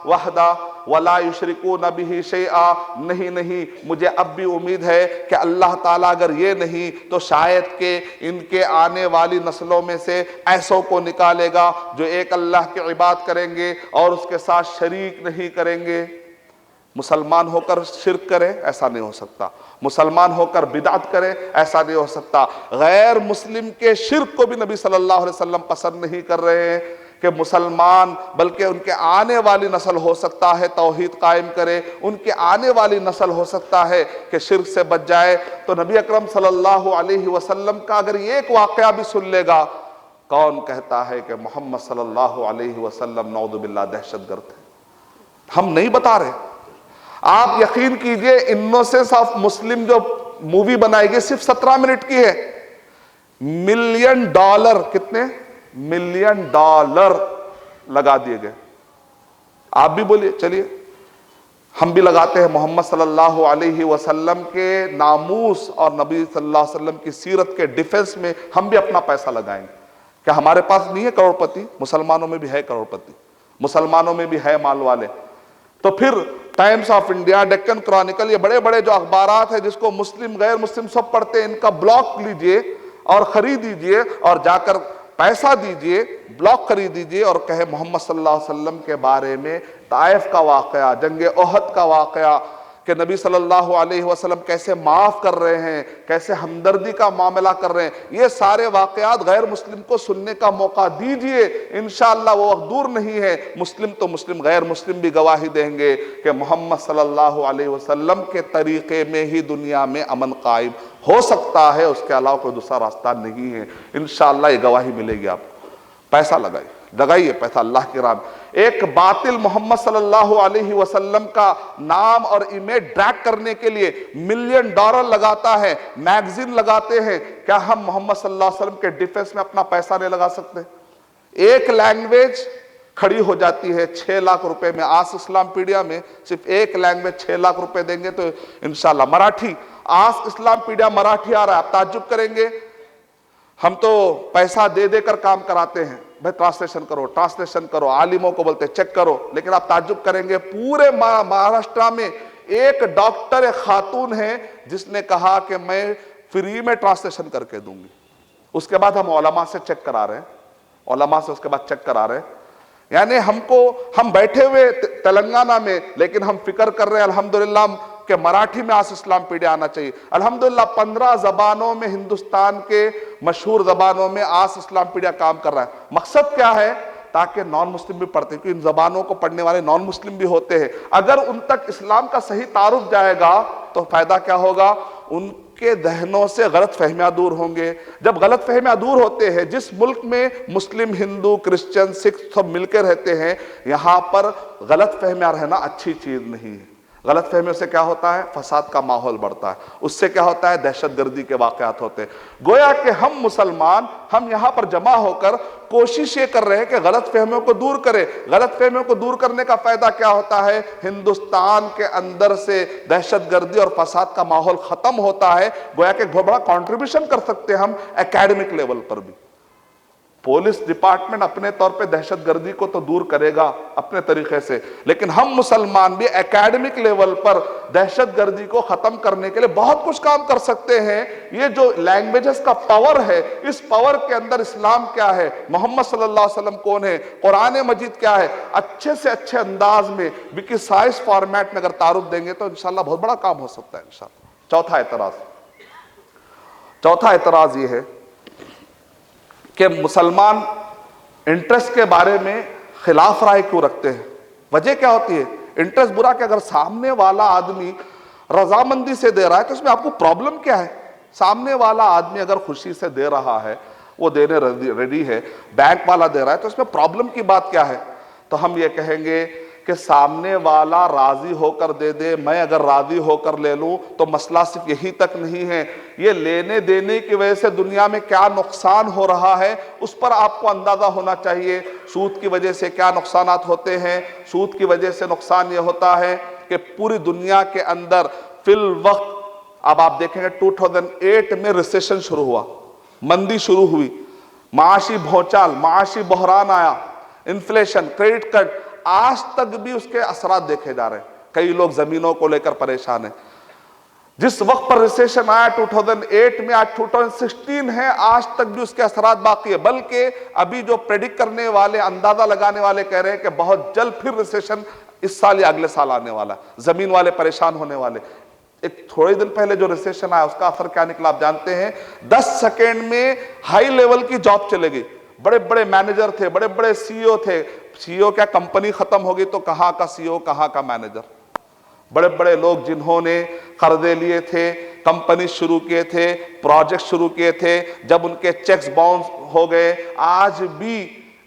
وحدہ ولا یشرکون بہ شیئا، نہیں مجھے اب بھی امید ہے کہ اللہ تعالیٰ اگر یہ نہیں تو شاید کہ ان کے آنے والی نسلوں میں سے ایسوں کو نکالے گا جو ایک اللہ کی عبادت کریں گے اور اس کے ساتھ شریک نہیں کریں گے۔ مسلمان ہو کر شرک کرے ایسا نہیں ہو سکتا، مسلمان ہو کر بدعت کرے ایسا نہیں ہو سکتا۔ غیر مسلم کے شرک کو بھی نبی صلی اللہ علیہ وسلم پسند نہیں کر رہے ہیں کہ مسلمان، بلکہ ان کے آنے والی نسل ہو سکتا ہے توحید قائم کرے، ان کے آنے والی نسل ہو سکتا ہے کہ شرک سے بچ جائے۔ تو نبی اکرم صلی اللہ علیہ وسلم کا اگر یہ ایک واقعہ بھی سن لے گا، کون کہتا ہے کہ محمد صلی اللہ علیہ وسلم نعوذ باللہ دہشت گرد ہے؟ ہم نہیں بتا رہے. آپ یقین کیجئے انوسنس آف مسلم جو مووی بنائی گئی صرف 17 منٹ کی ہے. $1,000,000 کتنے $1,000,000 لگا دیے گئے. آپ بھی بولیے چلیے ہم بھی لگاتے ہیں محمد صلی اللہ علیہ وسلم کے ناموس اور نبی صلی اللہ علیہ وسلم کی سیرت کے ڈیفنس میں ہم بھی اپنا پیسہ لگائیں گے. کیا ہمارے پاس نہیں ہے کروڑپتی؟ مسلمانوں میں بھی ہے کروڑپتی, مسلمانوں میں بھی ہے مال والے. تو پھر Times of India, Deccan Chronicle, یہ بڑے بڑے جو اخبارات ہیں جس کو مسلم غیر مسلم سب پڑھتے ہیں, ان کا بلاک لیجئے اور خرید دیجئے اور جا کر پیسہ دیجئے, بلاک خرید دیجئے اور کہے محمد صلی اللہ علیہ وسلم کے بارے میں طائف کا واقعہ, جنگ احد کا واقعہ, کہ نبی صلی اللہ علیہ وسلم کیسے معاف کر رہے ہیں, کیسے ہمدردی کا معاملہ کر رہے ہیں. یہ سارے واقعات غیر مسلم کو سننے کا موقع دیجئے, انشاءاللہ وہ وقت دور نہیں ہے. مسلم تو مسلم, غیر مسلم بھی گواہی دیں گے کہ محمد صلی اللہ علیہ وسلم کے طریقے میں ہی دنیا میں امن قائم ہو سکتا ہے, اس کے علاوہ کوئی دوسرا راستہ نہیں ہے. انشاءاللہ یہ گواہی ملے گی آپ کو. پیسہ لگائیے پیسہ اللہ کی راہ میں. ایک باطل محمد صلی اللہ علیہ وسلم کا نام اور امیج ڈریگ کرنے کے لیے $1,000,000 لگاتا ہے, میگزین لگاتے ہیں. کیا ہم محمد صلی اللہ علیہ وسلم کے ڈیفنس میں اپنا پیسہ نہیں لگا سکتے؟ ایک لینگویج کھڑی ہو جاتی ہے 6 لاکھ روپے میں. آس اسلام پیڈیا میں صرف ایک لینگویج 6 لاکھ روپے دیں گے تو انشاءاللہ. مراٹھی, آس اسلام پیڈیا مراٹھی آ رہا ہے. آپ تعجب کریں گے, ہم تو پیسہ دے دے کر کام کراتے ہیں, بھائی ٹرانسلیشن کرو, عالموں کو بولتے چیک کرو. لیکن آپ تعجب کریں گے پورے مہاراشٹرا میں ایک ڈاکٹر خاتون ہے جس نے کہا کہ میں فری میں ٹرانسلیشن کر کے دوں گی. اس کے بعد ہم علماء سے چیک کرا رہے ہیں, اس کے بعد چیک کرا رہے ہیں. یعنی ہم بیٹھے ہوئے تلنگانہ میں, لیکن ہم فکر کر رہے ہیں الحمدللہ کہ مراٹھی میں آس اسلام پیڈیا آنا چاہیے. الحمدللہ 15 زبانوں میں, ہندوستان کے مشہور زبانوں میں آس اسلام پیڈیا کام کر رہا ہے. مقصد کیا ہے؟ تاکہ نان مسلم بھی پڑھتے ہیں, کیونکہ ان زبانوں کو پڑھنے والے نان مسلم بھی ہوتے ہیں. اگر ان تک اسلام کا صحیح تعارف جائے گا تو فائدہ کیا ہوگا؟ ان کے ذہنوں سے غلط فہمیاں دور ہوں گے. جب غلط فہمیاں دور ہوتے ہیں, جس ملک میں مسلم, ہندو, کرسچن, سکھ سب مل کے رہتے ہیں, یہاں پر غلط فہمیاں رہنا اچھی چیز نہیں ہے. غلط فہمیوں سے کیا ہوتا ہے؟ فساد کا ماحول بڑھتا ہے. اس سے کیا ہوتا ہے؟ دہشت گردی کے واقعات ہوتے ہیں. گویا کہ ہم مسلمان, ہم یہاں پر جمع ہو کر کوشش یہ کر رہے ہیں کہ غلط فہمیوں کو دور کریں. غلط فہمیوں کو دور کرنے کا فائدہ کیا ہوتا ہے؟ ہندوستان کے اندر سے دہشت گردی اور فساد کا ماحول ختم ہوتا ہے. گویا کہ ایک بہت بڑا کنٹریبیوشن کر سکتے ہیں ہم اکیڈمک لیول پر بھی. پولیس ڈپارٹمنٹ اپنے طور پہ دہشت گردی کو تو دور کرے گا اپنے طریقے سے, لیکن ہم مسلمان بھی اکیڈمک لیول پر دہشت گردی کو ختم کرنے کے لیے بہت کچھ کام کر سکتے ہیں. یہ جو لینگویجز کا پاور ہے, اس پاور کے اندر اسلام کیا ہے, محمد صلی اللہ علیہ وسلم کون ہے, قرآن مجید کیا ہے, اچھے سے اچھے انداز میں ویکیسائز فارمیٹ میں اگر تعارف دیں گے تو انشاءاللہ بہت بڑا کام ہو سکتا ہے انشاءاللہ. چوتھا اعتراض یہ ہے کہ مسلمان انٹرسٹ کے بارے میں خلاف رائے کیوں رکھتے ہیں؟ وجہ کیا ہوتی ہے؟ انٹرسٹ برا کہ اگر سامنے والا آدمی رضامندی سے دے رہا ہے تو اس میں آپ کو پرابلم کیا ہے؟ سامنے والا آدمی اگر خوشی سے دے رہا ہے, وہ دینے ریڈی ہے, بینک والا دے رہا ہے, تو اس میں پرابلم کی بات کیا ہے؟ تو ہم یہ کہیں گے کہ سامنے والا راضی ہو کر دے دے, میں اگر راضی ہو کر لے لوں تو مسئلہ صرف یہی تک نہیں ہے, یہ لینے دینے کی وجہ سے دنیا میں کیا نقصان ہو رہا ہے اس پر آپ کو اندازہ ہونا چاہیے. سود کی وجہ سے کیا نقصانات ہوتے ہیں؟ سود کی وجہ سے نقصان یہ ہوتا ہے کہ پوری دنیا کے اندر فی الوقت, اب آپ دیکھیں گے 2008 میں ریسیشن شروع ہوا, مندی شروع ہوئی, معاشی بھونچال, معاشی بحران آیا, انفلیشن, کریڈٹ کٹ, آج تک بھی اس کے اثرات دیکھے جا رہے ہیں. کئی لوگ زمینوں کو لے کر پریشان ہیں. جس وقت پر ریسیشن آیا 2008 میں, آج 2016 ہے, آج تک بھی اس کے اثرات باقی ہے. بلکہ ابھی جو پریڈکٹ کرنے والے, اندازہ لگانے والے کہہ رہے ہیں کہ بہت جلد پھر ریسیشن اس سال یا اگلے سال آنے والا ہے, زمین والے پریشان ہونے والے. ایک تھوڑے دن پہلے جو ریسیشن آیا اس کا اثر کیا نکلا آپ جانتے ہیں؟ 10 سیکنڈ میں ہائی لیول کی جاب چلے گئی. بڑے بڑے مینیجر تھے, بڑے بڑے سی او تھے. سی او کیا, کمپنی ختم ہوگی تو کہاں کا سی او, کہاں کا مینیجر. بڑے بڑے لوگ جنہوں نے قرضے لیے تھے, کمپنی شروع کیے تھے, پروجیکٹ شروع کیے تھے, جب ان کے چیکس باؤنس ہو گئے, آج بھی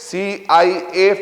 CIA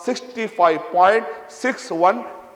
65.61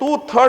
2/3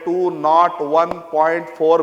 201.4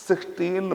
16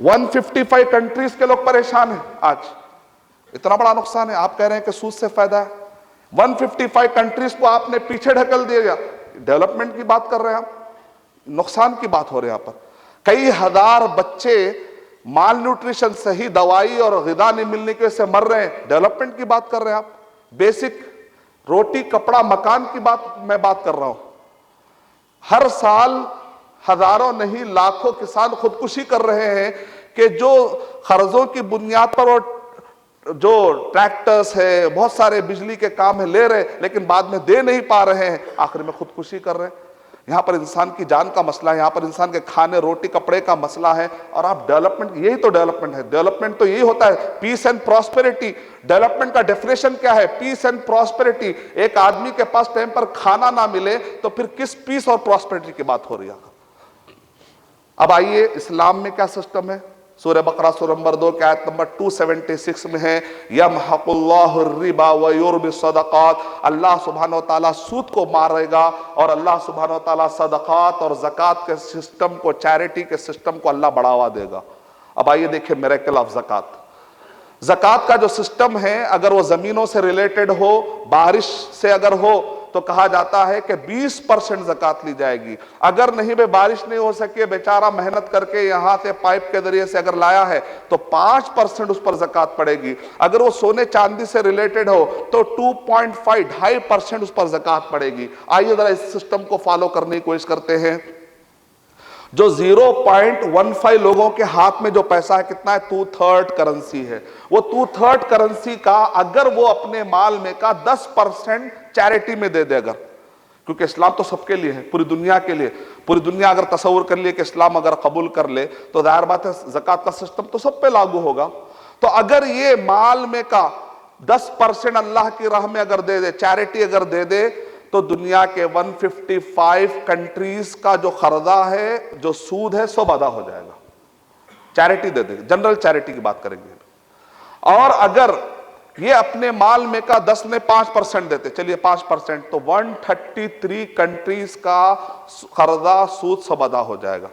155 کنٹریز کے لوگ پریشان ہیں آج. اتنا بڑا نقصان ہے. آپ کہہ رہے ہیں کہ سود سے فائدہ ہے. 155 کنٹریز کو آپ نے پیچھے ڈھکل دیا. ڈیولپمنٹ کی بات کر رہے ہیں آپ, نقصان کی بات ہو رہی ہے یہاں پر. کئی ہزار بچے مال نیوٹریشن, صحیح دوائی اور غذا نہیں ملنے کی وجہ سے مر رہے ہیں. ڈیولپمنٹ کی بات کر رہے ہیں آپ. بیسک روٹی کپڑا مکان کی میں بات کر رہا ہوں. ہر سال ہزاروں نہیں لاکھوں کسان خودکشی کر رہے ہیں کہ جو قرضوں کی بنیاد پر اور جو ٹریکٹرز ہے, بہت سارے بجلی کے کام ہیں, لے رہے لیکن بعد میں دے نہیں پا رہے ہیں, آخر میں خودکشی کر رہے ہیں. یہاں پر انسان کی جان کا مسئلہ ہے, یہاں پر انسان کے کھانے روٹی کپڑے کا مسئلہ ہے. اور آپ ڈیولپمنٹ, یہی تو ڈیولپمنٹ ہے. ڈیولپمنٹ تو یہی ہوتا ہے, پیس اینڈ پراسپیرٹی. ڈیولپمنٹ کا ڈیفینیشن کیا ہے؟ پیس اینڈ پراسپیرٹی. ایک آدمی کے پاس ٹائم پر کھانا نہ ملے تو پھر کس پیس اور پراسپیرٹی کی بات ہو رہی ہے؟ اب آئیے اسلام میں کیا سسٹم ہے. سورہ بقرہ سورہ نمبر 2 کی آیت نمبر 276 میں ہے, یمحق اللہ الربا ویربی الصدقات. اللہ سبحانہ و تعالیٰ سود کو مارے گا اور اللہ سبحانہ و تعالیٰ صدقات اور زکوٰۃ کے سسٹم کو, چیریٹی کے سسٹم کو اللہ بڑھاوا دے گا. اب آئیے دیکھیں میریکل آف زکوٰۃ. زکوٰۃ کا جو سسٹم ہے, اگر وہ زمینوں سے ریلیٹڈ ہو, بارش سے اگر ہو تو کہا جاتا ہے کہ 20% زکوٰۃ لی جائے گی. اگر نہیں بے بارش نہیں ہو سکی, بیچارہ محنت کر کے یہاں سے پائپ کے ذریعے سے اگر لایا ہے تو 5% اس پر زکوٰۃ پڑے گی. اگر وہ سونے چاندی سے ریلیٹڈ ہو تو 2.5% اس پر زکوٰۃ پڑے گی. آئیے ذرا اس سسٹم کو فالو کرنے کی کوشش کرتے ہیں. جو 0.15 لوگوں کے ہاتھ میں جو پیسہ ہے کتنا ہے؟ 2/3 کرنسی ہے. وہ 2/3 کرنسی کا اگر وہ اپنے مال میں کا 10% چیریٹی میں دے دے, اگر, کیونکہ اسلام تو سب کے لیے ہے, پوری دنیا کے لیے. پوری دنیا اگر تصور کر لیے کہ اسلام اگر قبول کر لے تو ظاہر بات ہے زکوٰۃ کا سسٹم تو سب پہ لاگو ہوگا. تو اگر یہ مال میں کا 10% اللہ کی راہ میں اگر دے دے, چیریٹی اگر دے دے, تو دنیا کے 155 کنٹریز کا جو قرضہ ہے, جو سود ہے, سب ادا ہو جائے گا. چیریٹی دے دے, جنرل چیریٹی کی بات کریں گے. اور اگر یہ اپنے مال میں کا 10 نے 5% دیتے, چلیے 5%, تو 133 کنٹریز کا قرضہ سود سب ادا ہو جائے گا.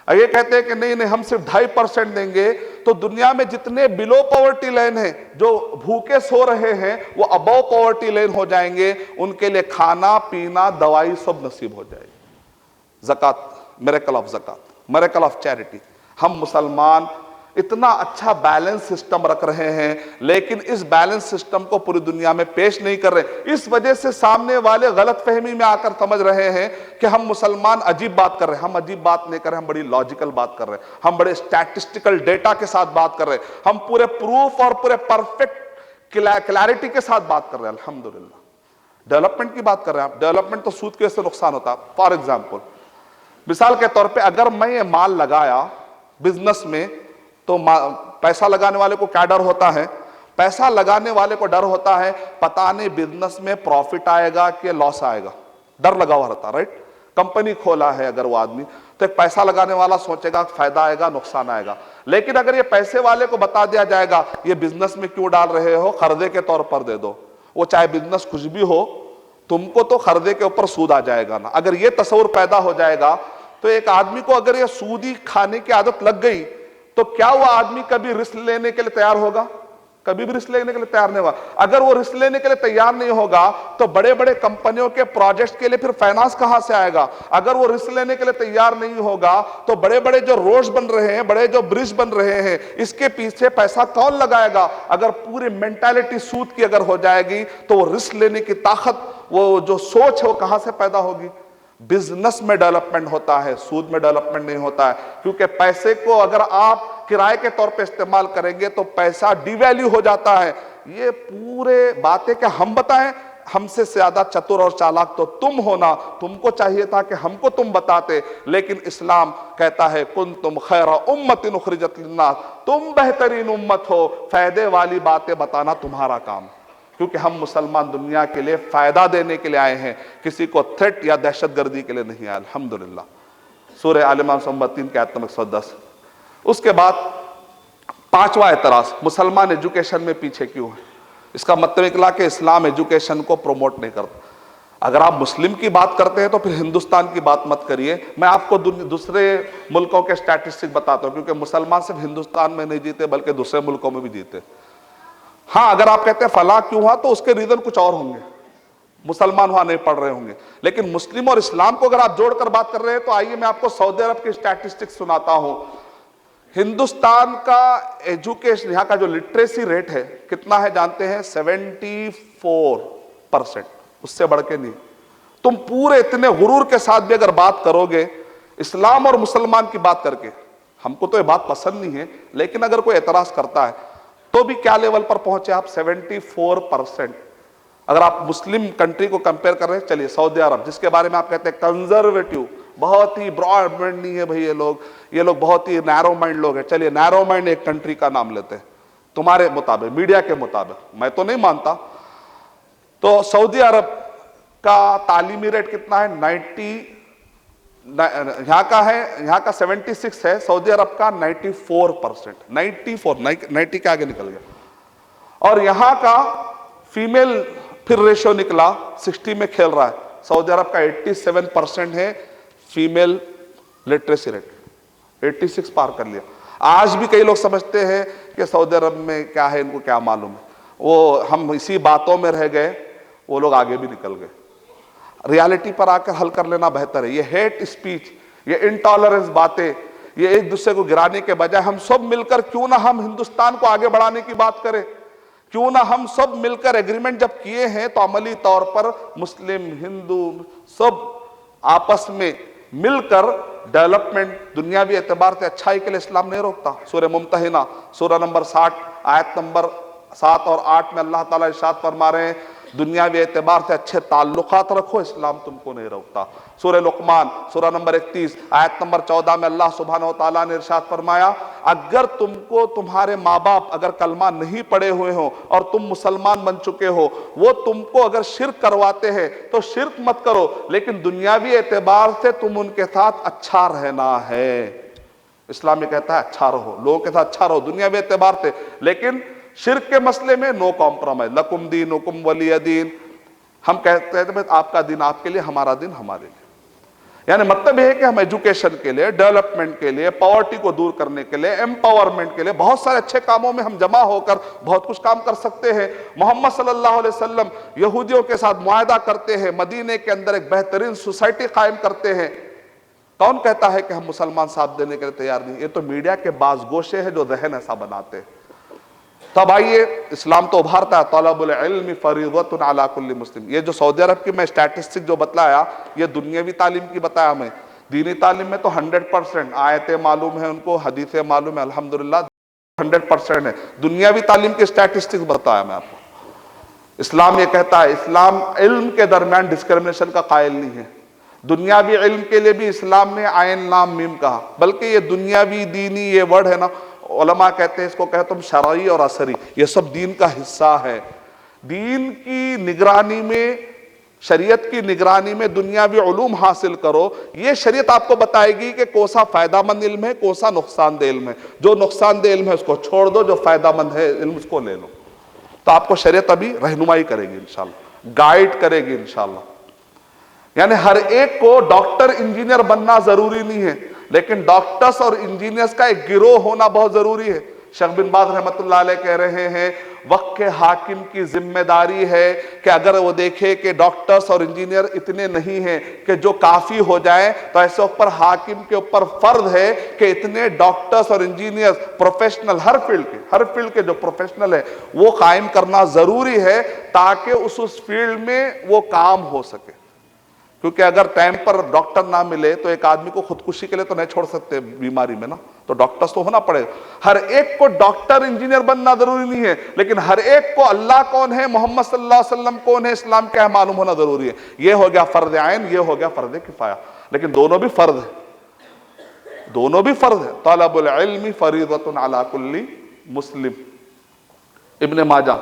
یہ کہتے ہیں کہ نہیں ہم صرف 2.5% دیں گے, تو دنیا میں جتنے بلو پاورٹی لائن ہیں, جو بھوکے سو رہے ہیں, وہ ابو پاورٹی لائن ہو جائیں گے. ان کے لیے کھانا پینا دوائی سب نصیب ہو جائے گی. زکوٰۃ, میریکل آف زکوٰۃ, میریکل آف چیریٹی. ہم مسلمان اتنا اچھا بیلنس سسٹم رکھ رہے ہیں, لیکن اس بیلنس سسٹم کو پوری دنیا میں پیش نہیں کر رہے. اس وجہ سے سامنے والے غلط فہمی میں آ کر سمجھ رہے ہیں کہ ہم مسلمان عجیب بات کر رہے ہیں. ہم عجیب بات نہیں کر رہے, ہم بڑی لاجیکل بات کر رہے ہیں, ہم بڑے اسٹیٹسٹیکل ڈیٹا کے ساتھ بات کر رہے ہیں, ہم پورے پروف اور پورے پرفیکٹ کلیئرٹی کے ساتھ بات کر رہے ہیں. الحمدللہ. ڈیولپمنٹ کی بات کر رہے ہیں آپ. ڈیولپمنٹ تو سود کی وجہ سے نقصان ہوتا ہے. فار ایگزامپل, مثال کے طور پہ اگر میں یہ مال لگایا بزنس میں, تو پیسہ لگانے والے کو کیا ڈر ہوتا ہے؟ پیسہ لگانے والے کو ڈر ہوتا ہے پتہ نہیں بزنس میں پروفٹ آئے گا کہ لاس آئے گا. ڈر لگا ہوا رہتا, رائٹ. کمپنی کھولا ہے اگر وہ آدمی, تو ایک پیسہ لگانے والا سوچے گا فائدہ آئے گا نقصان آئے گا. لیکن اگر یہ پیسے والے کو بتا دیا جائے گا یہ بزنس میں کیوں ڈال رہے ہو, قرضے کے طور پر دے دو, وہ چاہے بزنس کچھ بھی ہو, تم کو تو قرضے کے اوپر سود آ جائے گا نا. اگر یہ تصور پیدا ہو جائے گا تو ایک آدمی کو اگر یہ سودی کھانے کی عادت لگ گئی تو کیا وہ آدمی کبھی رسک لینے کے لیے تیار ہوگا؟ کبھی بھی رسک لینے کے لیے تیار نہیں ہوگا. اگر وہ رسک لینے کے لیے تیار نہیں ہوگا تو بڑے بڑے کمپنیوں کے پروجیکٹس کے لیے پھر فائنانس کہاں سے آئے گا؟ اگر وہ رسک لینے کے لیے تیار نہیں ہوگا تو بڑے بڑے جو روڈز بن رہے ہیں, بڑے جو برج بن رہے ہیں, اس کے پیچھے پیسہ کون لگائے گا؟ اگر پوری مینٹالٹی سود کی اگر ہو جائے گی تو وہ رسک لینے کی طاقت, وہ جو سوچ ہے, وہ کہاں سے پیدا ہوگی؟ بزنس میں ڈیولپمنٹ ہوتا ہے, سود میں ڈیولپمنٹ نہیں ہوتا ہے. کیونکہ پیسے کو اگر آپ کرائے کے طور پہ استعمال کریں گے تو پیسہ ڈی ویلیو ہو جاتا ہے. یہ پورے باتیں کہ ہم بتائیں, ہم سے زیادہ چتر اور چالاک تو تم ہونا, تم کو چاہیے تھا کہ ہم کو تم بتاتے. لیکن اسلام کہتا ہے کنتم خیر امت اخرجت للناس, تم بہترین امت ہو, فائدے والی باتیں بتانا تمہارا کام. کیونکہ ہم مسلمان دنیا کے لیے فائدہ دینے کے لیے آئے ہیں, کسی کو تھریٹ یا دہشت گردی کے لیے نہیں آئے. الحمدللہ. سورہ آل عمران نمبر 3 کی آیت نمبر 110. اس کے بعد 5واں اعتراض, مسلمان ایجوکیشن میں پیچھے کیوں ہے؟ اس کا مطلب نکلا کہ اسلام ایجوکیشن کو پروموٹ نہیں کرتا. اگر آپ مسلم کی بات کرتے ہیں تو پھر ہندوستان کی بات مت کریے. میں آپ کو دوسرے ملکوں کے اسٹیٹسٹک بتاتا ہوں، کیونکہ مسلمان صرف ہندوستان میں نہیں جیتے بلکہ دوسرے ملکوں میں بھی جیتے. ہاں اگر آپ کہتے ہیں فلاں کیوں ہوا تو اس کے ریزن کچھ اور ہوں گے، مسلمان وہاں نہیں پڑھ رہے ہوں گے. لیکن مسلم اور اسلام کو اگر آپ جوڑ کر بات کر رہے ہیں تو آئیے میں آپ کو سعودی عرب کی اسٹیٹسٹک سناتا ہوں. ہندوستان کا ایجوکیشن، یہاں کا جو لٹریسی ریٹ ہے کتنا ہے جانتے ہیں؟ 74%. اس سے بڑھ کے نہیں. تم پورے اتنے غرور کے ساتھ بھی اگر بات کرو گے اسلام اور مسلمان کی بات کر کے، ہم کو تو یہ بات پسند نہیں ہے لیکن اگر کوئی اعتراض کرتا ہے تو بھی کیا لیول پر پہنچے آپ؟ 74%. اگر آپ مسلم کنٹری کو کمپیئر کر رہے ہیں، چلیے سعودی عرب جس کے بارے میں آپ کہتے ہیں کنزرویٹو، بہت ہی براڈ مائنڈ نہیں ہے بھائی یہ لوگ بہت ہی نیرو مائنڈ لوگ ہیں. چلیے نیرو مائنڈ ایک کنٹری کا نام لیتے ہیں تمہارے مطابق، میڈیا کے مطابق، میں تو نہیں مانتا. تو سعودی عرب کا تعلیمی ریٹ کتنا ہے؟ 90. یہاں کا 76 ہے، سعودی عرب کا 94%. 90 کے آگے نکل گیا. اور یہاں کا فیمیل پھر ریشو نکلا 60 میں کھیل رہا ہے. سعودی عرب کا 87% ہے فیمیل لٹریسی ریٹ، 86 پار کر لیا. آج بھی کئی لوگ سمجھتے ہیں کہ سعودی عرب میں کیا ہے، ان کو کیا معلوم ہے. وہ ہم اسی باتوں میں رہ گئے، وہ لوگ آگے بھی نکل گئے. ریالٹی پر آ کر حل کر لینا بہتر ہے. یہ ہیٹ اسپیچ، یہ انٹالرنس باتیں، یہ ایک دوسرے کو گرانے کے بجائے ہم سب مل کر کیوں نہ ہم ہندوستان کو آگے بڑھانے کی بات کریں. کیوں نہ ہم سب مل کر ایگریمنٹ جب کیے ہیں تو عملی طور پر مسلم، ہندو سب آپس میں مل کر ڈیولپمنٹ، دنیاوی اعتبار سے اچھائی کے لیے اسلام نہیں روکتا. سورہ ممتحنہ سورہ نمبر 60 آیت نمبر 7 اور 8 میں اللہ تعالیٰ ارشاد فرما رہے ہیں دنیاوی اعتبار سے اچھے تعلقات رکھو، اسلام تم کو نہیں روکتا. سورہ لقمان سورہ نمبر 31 آیت نمبر 14 میں اللہ سبحانہ و تعالیٰ نے ارشاد فرمایا اگر تم کو تمہارے ماں باپ اگر کلمہ نہیں پڑھے ہوئے ہوں اور تم مسلمان بن چکے ہو، وہ تم کو اگر شرک کرواتے ہیں تو شرک مت کرو، لیکن دنیاوی اعتبار سے تم ان کے ساتھ اچھا رہنا ہے. اسلام یہ کہتا ہے اچھا رہو، لوگوں کے ساتھ اچھا رہو دنیاوی اعتبار سے، لیکن شرک کے مسئلے میں نو کمپرومائز. لکم دینکم ولی دین. ہم کہتے ہیں آپ کا دین آپ کے لیے، ہمارا دین ہمارے لیے. یعنی مطلب یہ ہے کہ ہم ایجوکیشن کے لیے، ڈیولپمنٹ کے لیے، پاورٹی کو دور کرنے کے لیے، ایمپاورمنٹ کے لیے، بہت سارے اچھے کاموں میں ہم جمع ہو کر بہت کچھ کام کر سکتے ہیں. محمد صلی اللہ علیہ وسلم یہودیوں کے ساتھ معاہدہ کرتے ہیں، مدینے کے اندر ایک بہترین سوسائٹی قائم کرتے ہیں. کون کہتا ہے کہ ہم مسلمان ساتھ دینے کے لیے تیار نہیں؟ یہ تو میڈیا کے بعض گوشے ہیں جو ذہن ایسا بناتے ہیں. تب آئیے اسلام تو ابھارتا ہے طلب العلم فریضۃ علی کل مسلم. یہ جو سعودی عرب کی میں اسٹیٹسٹک جو بتلایا یہ دنیاوی تعلیم کی بتایا میں. دینی تعلیم میں تو 100% آیتیں معلوم ہیں ان کو، حدیثیں معلوم ہیں الحمدللہ 100% ہے. دنیاوی تعلیم کی اسٹیٹسٹک بتایا میں آپ کو. اسلام یہ کہتا ہے اسلام علم کے درمیان ڈسکرمنیشن کا قائل نہیں ہے. دنیاوی علم کے لیے بھی اسلام نے عین لام میم کہا، بلکہ یہ دنیاوی دینی یہ ورڈ ہے نا، علماء کہتے ہیں اس کو کہتے تم شرعی اور عصری، یہ سب دین کا حصہ ہے. دین کی نگرانی میں، شریعت کی نگرانی میں دنیاوی علوم حاصل کرو. یہ شریعت آپ کو بتائے گی کہ کون سا فائدہ مند علم ہے، کون سا نقصان دہ علم ہے. جو نقصان دہ علم ہے اس کو چھوڑ دو، جو فائدہ مند ہے علم اس کو لے لو. تو آپ کو شریعت ابھی رہنمائی کرے گی انشاءاللہ، گائیڈ کرے گی انشاءاللہ. یعنی ہر ایک کو ڈاکٹر انجینئر بننا ضروری نہیں ہے، لیکن ڈاکٹرز اور انجینئرز کا ایک گروہ ہونا بہت ضروری ہے. شیخ بن باز رحمۃ اللہ علیہ کہہ رہے ہیں وقت کے حاکم کی ذمہ داری ہے کہ اگر وہ دیکھے کہ ڈاکٹرز اور انجینئر اتنے نہیں ہیں کہ جو کافی ہو جائیں، تو ایسے اوپر حاکم کے اوپر فرض ہے کہ اتنے ڈاکٹرز اور انجینئر پروفیشنل ہر فیلڈ کے جو پروفیشنل ہے وہ قائم کرنا ضروری ہے تاکہ اس فیلڈ میں وہ کام ہو سکے. کیونکہ اگر ٹائم پر ڈاکٹر نہ ملے تو ایک آدمی کو خودکشی کے لیے تو نہیں چھوڑ سکتے بیماری میں نا، تو ڈاکٹرز تو ہونا پڑے. ہر ایک کو ڈاکٹر انجینئر بننا ضروری نہیں ہے، لیکن ہر ایک کو اللہ کون ہے، محمد صلی اللہ علیہ وسلم کون ہے، اسلام کیا ہے معلوم ہونا ضروری ہے. یہ ہو گیا فرض عین، یہ ہو گیا فرض کفایہ، لیکن دونوں بھی فرض ہے، دونوں بھی فرض ہے. طلب العلم فریضۃ علی کل مسلم. ابن ماجہ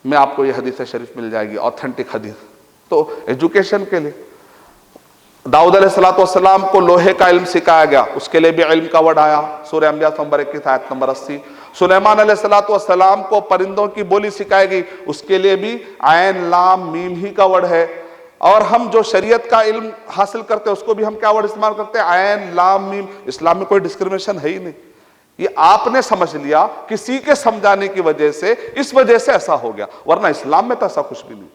میں آپ کو یہ حدیث شریف مل جائے گی، آتھینٹک حدیث. تو ایجوکیشن کے لیے داؤد علیہ السلام کو لوہے کا علم سکھایا گیا، اس کے لیے بھی علم کا ورڈ آیا سورہ انبیاء نمبر 21 آیت نمبر 80. سلیمان علیہ السلام کو پرندوں کی بولی سکھائی گئی، اس کے لیے بھی عین لام میم ہی کا ورڈ ہے. اور ہم جو شریعت کا علم حاصل کرتے ہیں اس کو بھی ہم کیا ورڈ استعمال کرتے ہیں؟ عین لام میم. اسلام میں کوئی ڈسکریمنیشن ہے ہی نہیں. یہ آپ نے سمجھ لیا کسی کے سمجھانے کی وجہ سے، اس وجہ سے ایسا ہو گیا، ورنہ اسلام میں تو ایسا کچھ بھی نہیں.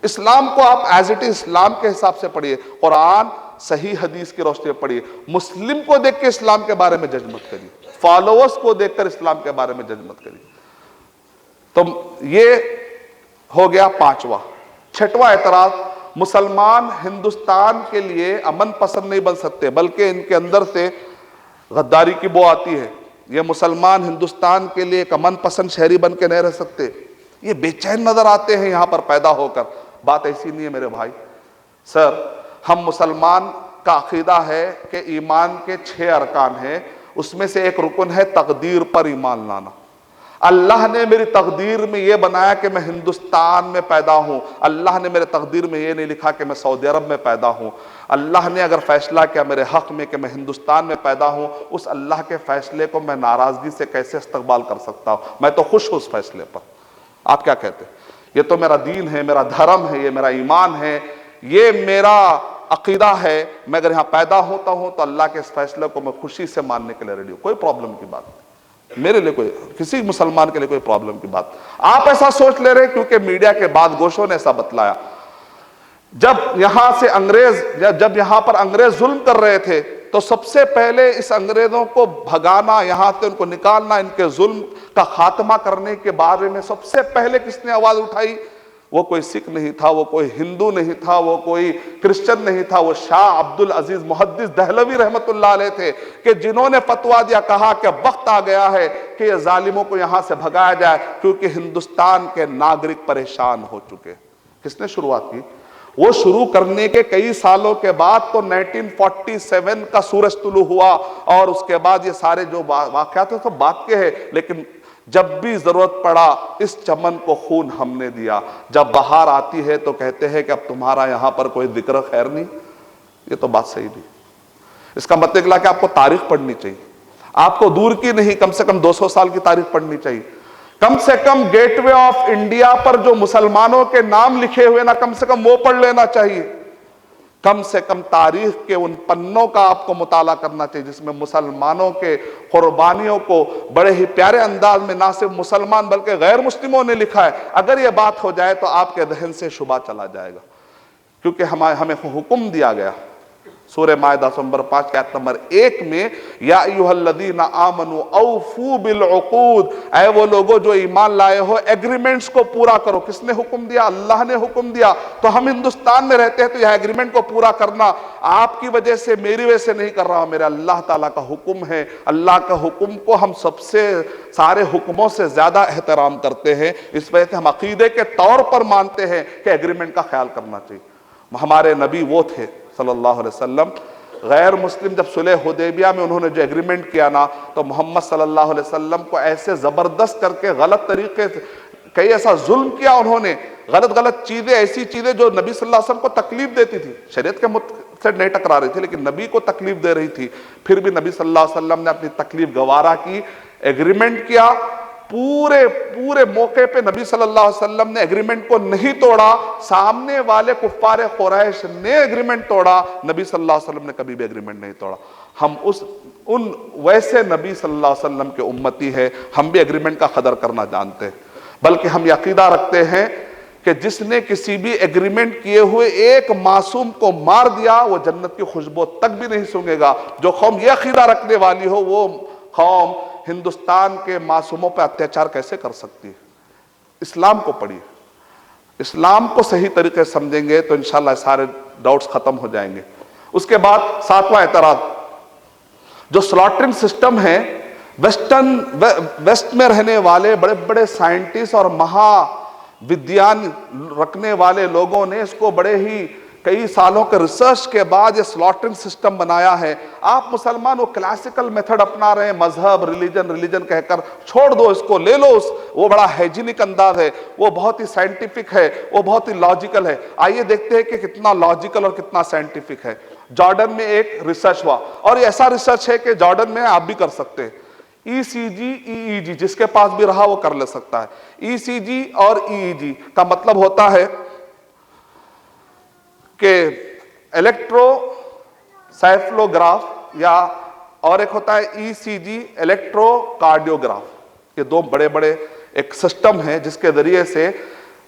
اسلام کو آپ ایز اٹ از اسلام کے حساب سے پڑھیے، قرآن صحیح حدیث کی روشنی میں پڑھیے. مسلم کو دیکھ کے اسلام کے بارے میں جج مت کریے، فالوورز کو دیکھ کر اسلام کے بارے میں جج مت کریے. تو یہ ہو گیا پانچواں. چھٹواں اعتراض، مسلمان ہندوستان کے لیے امن پسند نہیں بن سکتے، بلکہ ان کے اندر سے غداری کی بو آتی ہے. یہ مسلمان ہندوستان کے لیے ایک امن پسند شہری بن کے نہیں رہ سکتے، یہ بے چین نظر آتے ہیں یہاں پر پیدا ہو کر. بات ایسی نہیں ہے میرے بھائی. سر، ہم مسلمان کا عقیدہ ہے کہ ایمان کے 6 ارکان ہیں، اس میں سے ایک رکن ہے تقدیر پر ایمان لانا. اللہ نے میری تقدیر میں یہ بنایا کہ میں ہندوستان میں پیدا ہوں. اللہ نے میرے تقدیر میں یہ نہیں لکھا کہ میں سعودی عرب میں پیدا ہوں. اللہ نے اگر فیصلہ کیا میرے حق میں کہ میں ہندوستان میں پیدا ہوں، اس اللہ کے فیصلے کو میں ناراضگی سے کیسے استقبال کر سکتا ہوں؟ میں تو خوش ہوں اس فیصلے پر. آپ کیا کہتے ہیں؟ یہ تو میرا دین ہے، میرا دھرم ہے، یہ میرا ایمان ہے، یہ میرا عقیدہ ہے. میں اگر یہاں پیدا ہوتا ہوں تو اللہ کے اس فیصلے کو میں خوشی سے ماننے کے لیے ریڈی ہوں. کوئی پرابلم کی بات نہیں میرے لیے، کوئی کسی مسلمان کے لیے کوئی پرابلم کی بات. آپ ایسا سوچ لے رہے کیونکہ میڈیا کے بعد گوشوں نے ایسا بتلایا. جب یہاں پر انگریز ظلم کر رہے تھے تو سب سے پہلے اس انگریزوں کو بھگانا، یہاں سے ان کو نکالنا، ان کے ظلم کا خاتمہ کرنے کے بارے میں سب سے پہلے کس نے آواز اٹھائی؟ وہ کوئی سکھ نہیں تھا، وہ کوئی ہندو نہیں تھا، وہ کوئی کرسچن نہیں تھا، وہ شاہ عبد العزیز محدث دہلوی رحمت اللہ علیہ تھے، کہ جنہوں نے فتویٰ دیا، کہا کہ وقت آ گیا ہے کہ یہ ظالموں کو یہاں سے بھگایا جائے کیونکہ ہندوستان کے ناگرک پریشان ہو چکے. کس نے شروعات کی؟ وہ شروع کرنے کے کئی سالوں کے بعد تو 1947 کا سورج طلوع ہوا، اور اس کے بعد یہ سارے جو واقعات ہیں تو بات کے ہیں. لیکن جب بھی ضرورت پڑا اس چمن کو خون ہم نے دیا. جب بہار آتی ہے تو کہتے ہیں کہ اب تمہارا یہاں پر کوئی ذکر خیر نہیں. یہ تو بات صحیح نہیں. اس کا مطلب کہ آپ کو تاریخ پڑھنی چاہیے. آپ کو دور کی نہیں، کم سے کم 200 سال کی تاریخ پڑھنی چاہیے. کم سے کم گیٹ وے آف انڈیا پر جو مسلمانوں کے نام لکھے ہوئے نا، کم سے کم وہ پڑھ لینا چاہیے. کم سے کم تاریخ کے ان پنوں کا آپ کو مطالعہ کرنا چاہیے جس میں مسلمانوں کے قربانیوں کو بڑے ہی پیارے انداز میں نہ صرف مسلمان بلکہ غیر مسلموں نے لکھا ہے. اگر یہ بات ہو جائے تو آپ کے ذہن سے شبہ چلا جائے گا، کیونکہ ہمیں حکم دیا گیا سورہ مائدہ نمبر 5 کی آیت نمبر 1 میں، یا ایھا الذین آمنوا اوفوا بالعقود، اے وہ لوگوں جو ایمان لائے ہو ایگریمنٹس کو پورا کرو. کس نے حکم دیا؟ اللہ نے حکم دیا. تو ہم ہندوستان میں رہتے ہیں تو یہ ایگریمنٹ کو پورا کرنا آپ کی وجہ سے، میری وجہ سے نہیں کر رہا ہوں، میرا اللہ تعالیٰ کا حکم ہے. اللہ کا حکم کو ہم سب سے سارے حکموں سے زیادہ احترام کرتے ہیں، اس وجہ سے ہم عقیدے کے طور پر مانتے ہیں کہ ایگریمنٹ کا خیال کرنا چاہیے. ہمارے نبی وہ تھے صلی اللہ علیہ وسلم، غیر مسلم جب صلح حدیبیہ میں انہوں نے جو ایگریمنٹ کیا نا، تو محمد صلی اللہ علیہ وسلم کو ایسے زبردست کر کے غلط طریقے سے کئی ایسا ظلم کیا انہوں نے، غلط چیزیں، ایسی چیزیں جو نبی صلی اللہ علیہ وسلم کو تکلیف دیتی تھی، شریعت کے سے نہیں ٹکرا رہی تھی لیکن نبی کو تکلیف دے رہی تھی، پھر بھی نبی صلی اللہ علیہ وسلم نے اپنی تکلیف گوارا کی، ایگریمنٹ کیا. پورے موقع پہ نبی صلی اللہ علیہ وسلم نے ایگریمنٹ کو نہیں توڑا. سامنے والے کفار قریش نے ایگریمنٹ توڑا، نبی صلی اللہ علیہ وسلم نے کبھی بھی ایگریمنٹ نہیں توڑا. ہم ان ویسے نبی صلی اللہ علیہ وسلم کے امتی ہیں، ہم بھی ایگریمنٹ کا قدر کرنا جانتے ہیں. بلکہ ہم یہ عقیدہ رکھتے ہیں کہ جس نے کسی بھی ایگریمنٹ کیے ہوئے ایک معصوم کو مار دیا وہ جنت کی خوشبو تک بھی نہیں سونگے گا. جو قوم یہ عقیدہ رکھنے والی ہو وہ قوم ہندوستان کے معصوموں پہ اتیاچار کیسے کر سکتی ہے؟ اسلام کو پڑھیے، اسلام کو صحیح طریقے سے سمجھیں گے تو انشاءاللہ سارے ڈاؤٹس ختم ہو جائیں گے. اس کے بعد 7واں اعتراض، جو سلاٹرنگ سسٹم ہے، ویسٹ میں رہنے والے بڑے بڑے سائنٹسٹ اور مہا ودیان رکھنے والے لوگوں نے اس کو بڑے ہی کئی سالوں کے ریسرچ کے بعد یہ سلاٹرنگ سسٹم بنایا ہے. آپ مسلمان وہ کلاسیکل میتھڈ اپنا رہے ہیں، مذہب ریلیجن کہہ کر چھوڑ دو اس کو، لے لو وہ بڑا ہائیجینک انداز ہے، وہ بہت ہی سائنٹیفک ہے، وہ بہت ہی لاجیکل ہے. آئیے دیکھتے ہیں کہ کتنا لاجیکل اور کتنا سائنٹیفک ہے. جارڈن میں ایک ریسرچ ہوا، اور یہ ایسا ریسرچ ہے کہ جارڈن میں آپ بھی کر سکتے ہیں. ای سی جی ای جی جس کے پاس بھی رہا وہ کر لے سکتا ہے. ای سی جی اور ای جی کا مطلب ہوتا ہے کہ الیکٹرو سائفلوگراف یا اور ایک ہوتا ہے ای سی جی الیکٹرو کارڈیوگراف. یہ دو بڑے بڑے ایک سسٹم ہیں جس کے ذریعے سے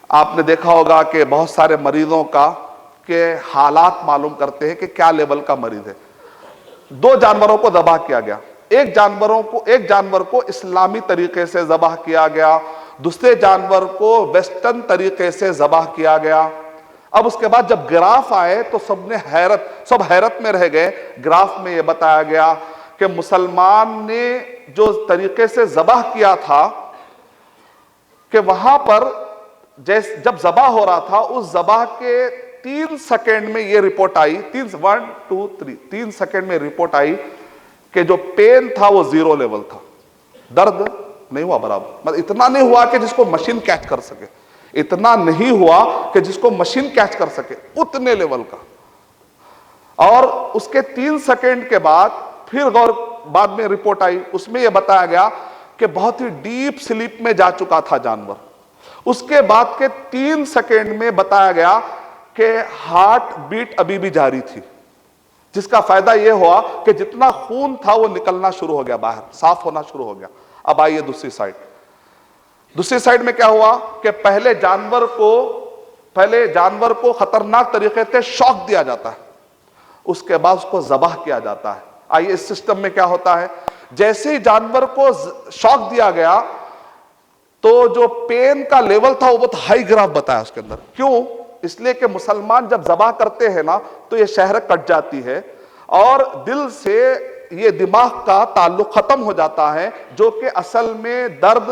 آپ نے دیکھا ہوگا کہ بہت سارے مریضوں کا کہ حالات معلوم کرتے ہیں کہ کیا لیول کا مریض ہے. دو جانوروں کو ذبح کیا گیا. ایک جانور کو اسلامی طریقے سے ذبح کیا گیا, دوسرے جانور کو ویسٹرن طریقے سے ذبح کیا گیا. اب اس کے بعد جب گراف آئے تو سب حیرت میں رہ گئے. گراف میں یہ بتایا گیا کہ مسلمان نے جو طریقے سے ذبح کیا تھا کہ وہاں پر جب ذبح ہو رہا تھا اس ذبح کے 3 سیکنڈ میں یہ رپورٹ آئی, 3 سیکنڈ میں رپورٹ آئی کہ جو پین تھا وہ 0 لیول تھا. درد نہیں ہوا برابر, مطلب اتنا نہیں ہوا کہ جس کو مشین کیچ کر سکے, اتنا نہیں ہوا کہ جس کو مشین کیچ کر سکے, اتنے لیول کا. اور اس کے 3 سیکنڈ کے بعد پھر بعد میں رپورٹ آئی, اس میں یہ بتایا گیا کہ بہت ہی ڈیپ سلیپ میں جا چکا تھا جانور. اس کے بعد کے 3 سیکنڈ میں بتایا گیا کہ ہارٹ بیٹ ابھی بھی جاری تھی, جس کا فائدہ یہ ہوا کہ جتنا خون تھا وہ نکلنا شروع ہو گیا باہر, صاف ہونا شروع ہو گیا. اب آئیے دوسری سائڈ میں کیا ہوا کہ پہلے جانور کو خطرناک طریقے سے شاک دیا جاتا ہے, اس کے بعد اس کو ذبح کیا جاتا ہے. آئیے اس سسٹم میں کیا ہوتا ہے, جیسے ہی جانور کو شاک دیا گیا تو جو پین کا لیول تھا وہ بہت ہائی گراف بتایا اس کے اندر. کیوں؟ اس لیے کہ مسلمان جب ذبح کرتے ہیں نا تو یہ شہرک کٹ جاتی ہے اور دل سے یہ دماغ کا تعلق ختم ہو جاتا ہے, جو کہ اصل میں درد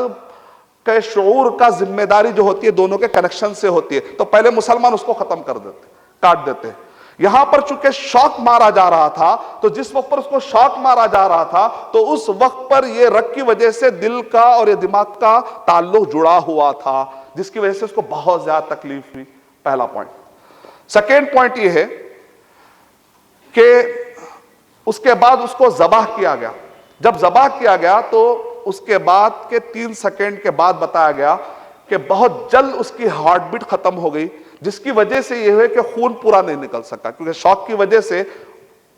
کے شعور کا ذمہ داری جو ہوتی ہے دونوں کے کنیکشن سے ہوتی ہے. تو پہلے مسلمان اس کو ختم کر دیتے, کاٹ دیتے ہیں. یہاں پر چونکہ شاک مارا جا رہا تھا تو جس وقت پر اس کو شاک مارا جا رہا تھا تو اس وقت پر یہ رگ کی وجہ سے دل کا اور یہ دماغ کا تعلق جڑا ہوا تھا, جس کی وجہ سے اس کو بہت زیادہ تکلیف ہوئی. پہلا پوائنٹ. سیکنڈ پوائنٹ یہ ہے کہ اس کے بعد اس کو ذبح کیا گیا. جب ذبح کیا گیا تو اس کے بعد کے 3 سیکنڈ کے بعد بتایا گیا کہ بہت جلد اس کی ہارٹ بیٹ ختم ہو گئی, جس کی وجہ سے یہ ہے کہ خون پورا نہیں نکل سکا, کیونکہ شاک کی وجہ سے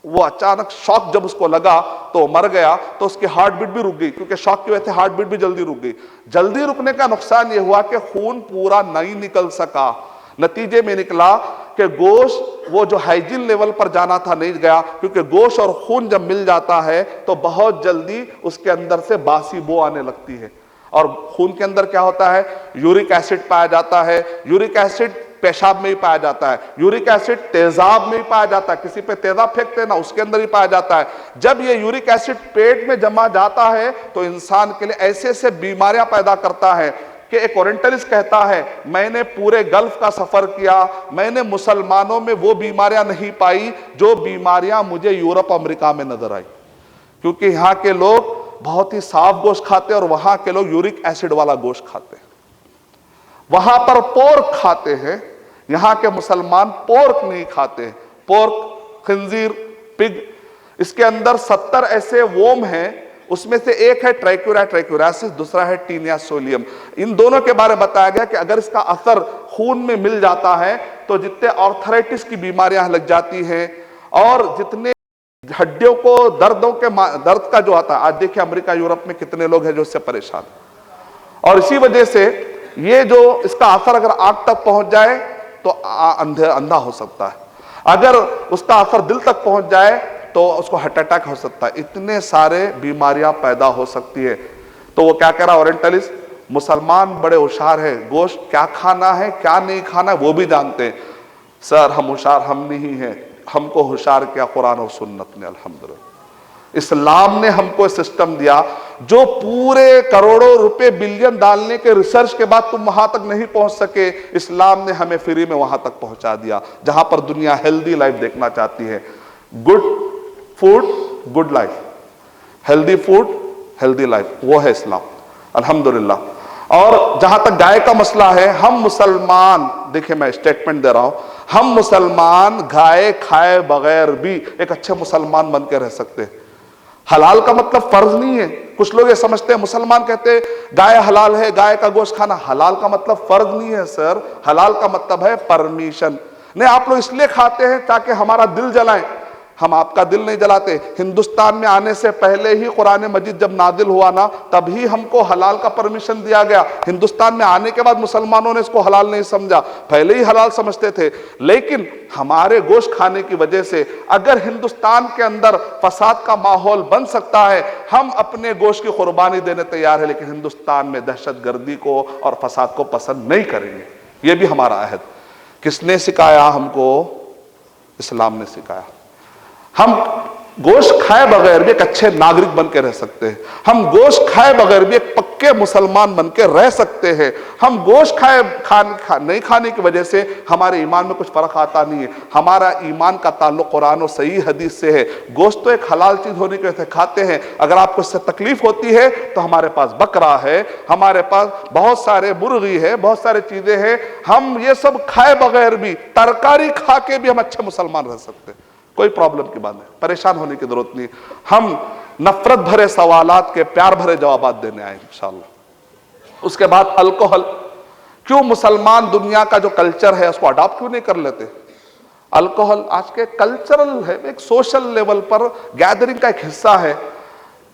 وہ اچانک شاک جب اس کو لگا تو مر گیا, تو اس کی ہارٹ بیٹ بھی رک گئی, کیونکہ شاک کی وجہ سے ہارٹ بیٹ بھی جلدی رک گئی. جلدی رکنے کا نقصان یہ ہوا کہ خون پورا نہیں نکل سکا. نتیجے میں نکلا کہ گوشت وہ جو ہائیجین لیول پر جانا تھا نہیں گیا, کیونکہ گوشت اور خون جب مل جاتا ہے تو بہت جلدی اس کے اندر سے باسی بو آنے لگتی ہے. اور خون کے اندر کیا ہوتا ہے, یورک ایسڈ پایا جاتا ہے. یورک ایسڈ پیشاب میں ہی پایا جاتا ہے, یورک ایسڈ تیزاب میں ہی پایا جاتا ہے, کسی پہ تیزاب پھینکتے ہیں نا اس کے اندر ہی پایا جاتا ہے. جب یہ یورک ایسڈ پیٹ میں جمع جاتا ہے تو انسان کے لیے ایسے ایسے بیماریاں پیدا کرتا ہے کہ ایک اورینٹلسٹ کہتا ہے میں نے پورے گلف کا سفر کیا, میں نے مسلمانوں میں وہ بیماریاں نہیں پائی جو بیماریاں مجھے یورپ امریکہ میں نظر آئی, کیونکہ یہاں کے لوگ بہت ہی صاف گوشت کھاتے ہیں اور وہاں کے لوگ یورک ایسڈ والا گوشت کھاتے ہیں. وہاں پر پورک کھاتے ہیں, یہاں کے مسلمان پورک نہیں کھاتے. پورک, خنزیر, پگ, اس کے اندر 70 ایسے ووم ہیں, اس میں سے ایک ہے ٹریکوریاسس, دوسرا ہے ٹینیا سولیم. ان دونوں کے بارے میں بتایا گیا کہ اگر اس کا اثر خون میں مل جاتا ہے تو جتنے آرتھرائٹس کی بیماریاں لگ جاتی ہیں اور جتنے ہڈیوں کو درد کا جو آتا ہے, آج دیکھیں امریکہ یورپ میں کتنے لوگ ہیں جو اس سے پریشان ہیں. اور اسی وجہ سے یہ جو اس کا اثر اگر آنکھ تک پہنچ جائے تو اندھا ہو سکتا ہے, اگر اس کا اثر دل تک پہنچ جائے تو اس کو ہارٹ اٹیک ہو سکتا ہے. اتنے سارے بیماریاں پیدا ہو سکتی ہے. تو وہ کیا کہہ رہا اورینٹلسٹ, مسلمان بڑے ہوشیار ہیں, گوشت کیا کھانا ہے کیا نہیں کھانا ہے وہ بھی جانتے ہیں. سر ہم ہوشیار ہم نہیں ہیں, ہم کو ہوشیار کیا قرآن اور سنت نے. الحمدللہ اسلام نے ہم کو سسٹم دیا جو پورے کروڑوں روپے بلین ڈالنے کے ریسرچ کے بعد تم وہاں تک نہیں پہنچ سکے. اسلام نے ہمیں فری میں وہاں تک پہنچا دیا جہاں پر دنیا ہیلدی لائف دیکھنا چاہتی ہے. Good food good life, healthy food healthy life, وہ ہے اسلام الحمدللہ. اور جہاں تک گائے کا مسئلہ ہے, ہم مسلمان, دیکھیں میں اسٹیٹمنٹ دے رہا ہوں, ہم مسلمان گائے کھائے بغیر بھی ایک اچھے مسلمان بن کے رہ سکتے ہیں. حلال کا مطلب فرض نہیں ہے. کچھ لوگ یہ سمجھتے ہیں, مسلمان کہتے ہیں گائے حلال ہے, گائے کا گوشت کھانا. حلال کا مطلب فرض نہیں ہے سر, حلال کا مطلب ہے پرمیشن. نہیں آپ لوگ اس لیے کھاتے ہیں تاکہ ہمارا دل جلائیں، ہم آپ کا دل نہیں جلاتے۔ ہندوستان میں آنے سے پہلے ہی قرآن مجید جب نازل ہوا نا، تبھی ہم کو حلال کا پرمیشن دیا گیا۔ ہندوستان میں آنے کے بعد مسلمانوں نے اس کو حلال نہیں سمجھا، پہلے ہی حلال سمجھتے تھے۔ لیکن ہمارے گوشت کھانے کی وجہ سے اگر ہندوستان کے اندر فساد کا ماحول بن سکتا ہے، ہم اپنے گوشت کی قربانی دینے تیار ہیں، لیکن ہندوستان میں دہشت گردی کو اور فساد کو پسند نہیں کریں گے۔ یہ بھی ہمارا عہد۔ کس نے سکھایا ہم کو؟ اسلام نے سکھایا۔ ہم گوشت کھائے بغیر بھی ایک اچھے ناگرک بن کے رہ سکتے ہیں، ہم گوشت کھائے بغیر بھی ایک پکے مسلمان بن کے رہ سکتے ہیں۔ ہم گوشت نہیں کھانے کی وجہ سے ہمارے ایمان میں کچھ فرق آتا نہیں ہے۔ ہمارا ایمان کا تعلق قرآن و صحیح حدیث سے ہے۔ گوشت تو ایک حلال چیز ہونے کی وجہ سے کھاتے ہیں۔ اگر آپ کو اس سے تکلیف ہوتی ہے تو ہمارے پاس بکرا ہے، ہمارے پاس بہت سارے مرغی ہے، بہت سارے چیزیں ہیں، ہم یہ سب کھائے بغیر بھی، ترکاری کھا کے بھی ہم اچھے مسلمان رہ سکتے ہیں۔ کوئی پرابلم کی بات نہیں، پریشان ہونے کی ضرورت نہیں۔ ہم نفرت بھرے سوالات کے پیار بھرے جوابات دینے آئے انشاءاللہ۔ اس کے بعد الکوہل، کیوں مسلمان دنیا کا جو کلچر ہے اس کو اڈاپٹ کیوں نہیں کر لیتے؟ الکوہل آج کے کلچرل ہے، ایک سوشل لیول پر گیدرنگ کا ایک حصہ ہے،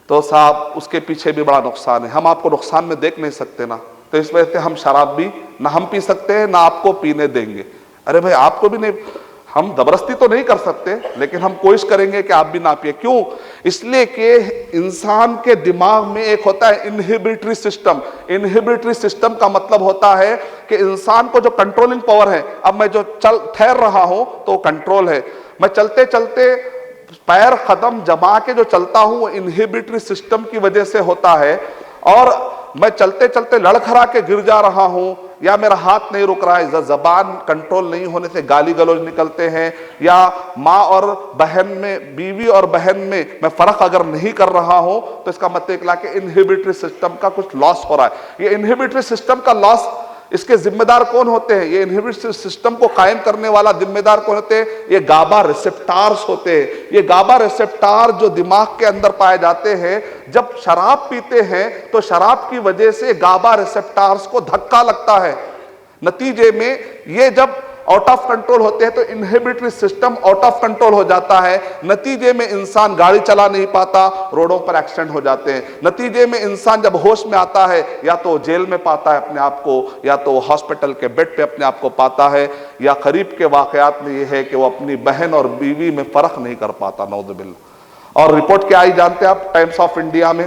تو صاحب اس کے پیچھے بھی بڑا نقصان ہے۔ ہم آپ کو نقصان میں دیکھ نہیں سکتے نا، تو اس وجہ سے ہم شراب بھی نہ ہم پی سکتے ہیں نہ آپ کو پینے دیں گے۔ ارے بھائی آپ کو بھی نہیں، ہم زبردستی تو نہیں کر سکتے، لیکن ہم کوشش کریں گے کہ آپ بھی نہ پیے۔ کیوں؟ اس لیے کہ انسان کے دماغ میں ایک ہوتا ہے انہیبیٹری سسٹم۔ انہیبیٹری سسٹم کا مطلب ہوتا ہے کہ انسان کو جو کنٹرولنگ پاور ہے، اب میں جو ٹھہر رہا ہوں تو کنٹرول ہے، میں چلتے چلتے پیر قدم جما کے جو چلتا ہوں وہ انہیبیٹری سسٹم کی وجہ سے ہوتا ہے، اور میں چلتے چلتے لڑکھڑا کے گر جا رہا ہوں، یا میرا ہاتھ نہیں رک رہا ہے، زبان کنٹرول نہیں ہونے سے گالی گلوچ نکلتے ہیں، یا ماں اور بہن میں، بیوی اور بہن میں فرق اگر نہیں کر رہا ہوں، تو اس کا مطلب کہ انہیبیٹری سسٹم کا کچھ لاس ہو رہا ہے۔ یہ انہیبیٹری سسٹم کا لاس، اس کے ذمہ دار کون ہوتے ہیں؟ یہ انہیبیٹری سسٹم کو قائم کرنے والا ذمہ دار کون ہوتے ہیں؟ یہ گابا ریسپٹارز ہوتے ہیں۔ یہ گابا ریسپٹار جو دماغ کے اندر پائے جاتے ہیں، جب شراب پیتے ہیں تو شراب کی وجہ سے گابا ریسپٹارز کو دھکا لگتا ہے، نتیجے میں یہ جب آؤٹ آف کنٹرول ہوتے ہیں تو inhibitory system out of control ہو جاتا ہے، نتیجے میں انسان گاڑی چلا نہیں پاتا، روڈوں پر ایکسیڈنٹ ہو جاتے ہیں، نتیجے میں انسان جب ہوش میں آتا ہے یا تو جیل میں پاتا ہے اپنے آپ کو، یا تو ہاسپٹل کے بیڈ پہ اپنے آپ کو پاتا ہے، یا قریب کے واقعات میں یہ ہے کہ وہ اپنی بہن اور بیوی میں فرق نہیں کر پاتا، نعوذ باللہ۔ اور رپورٹ کیا آئی جانتے ہیں آپ ٹائمز آف انڈیا میں؟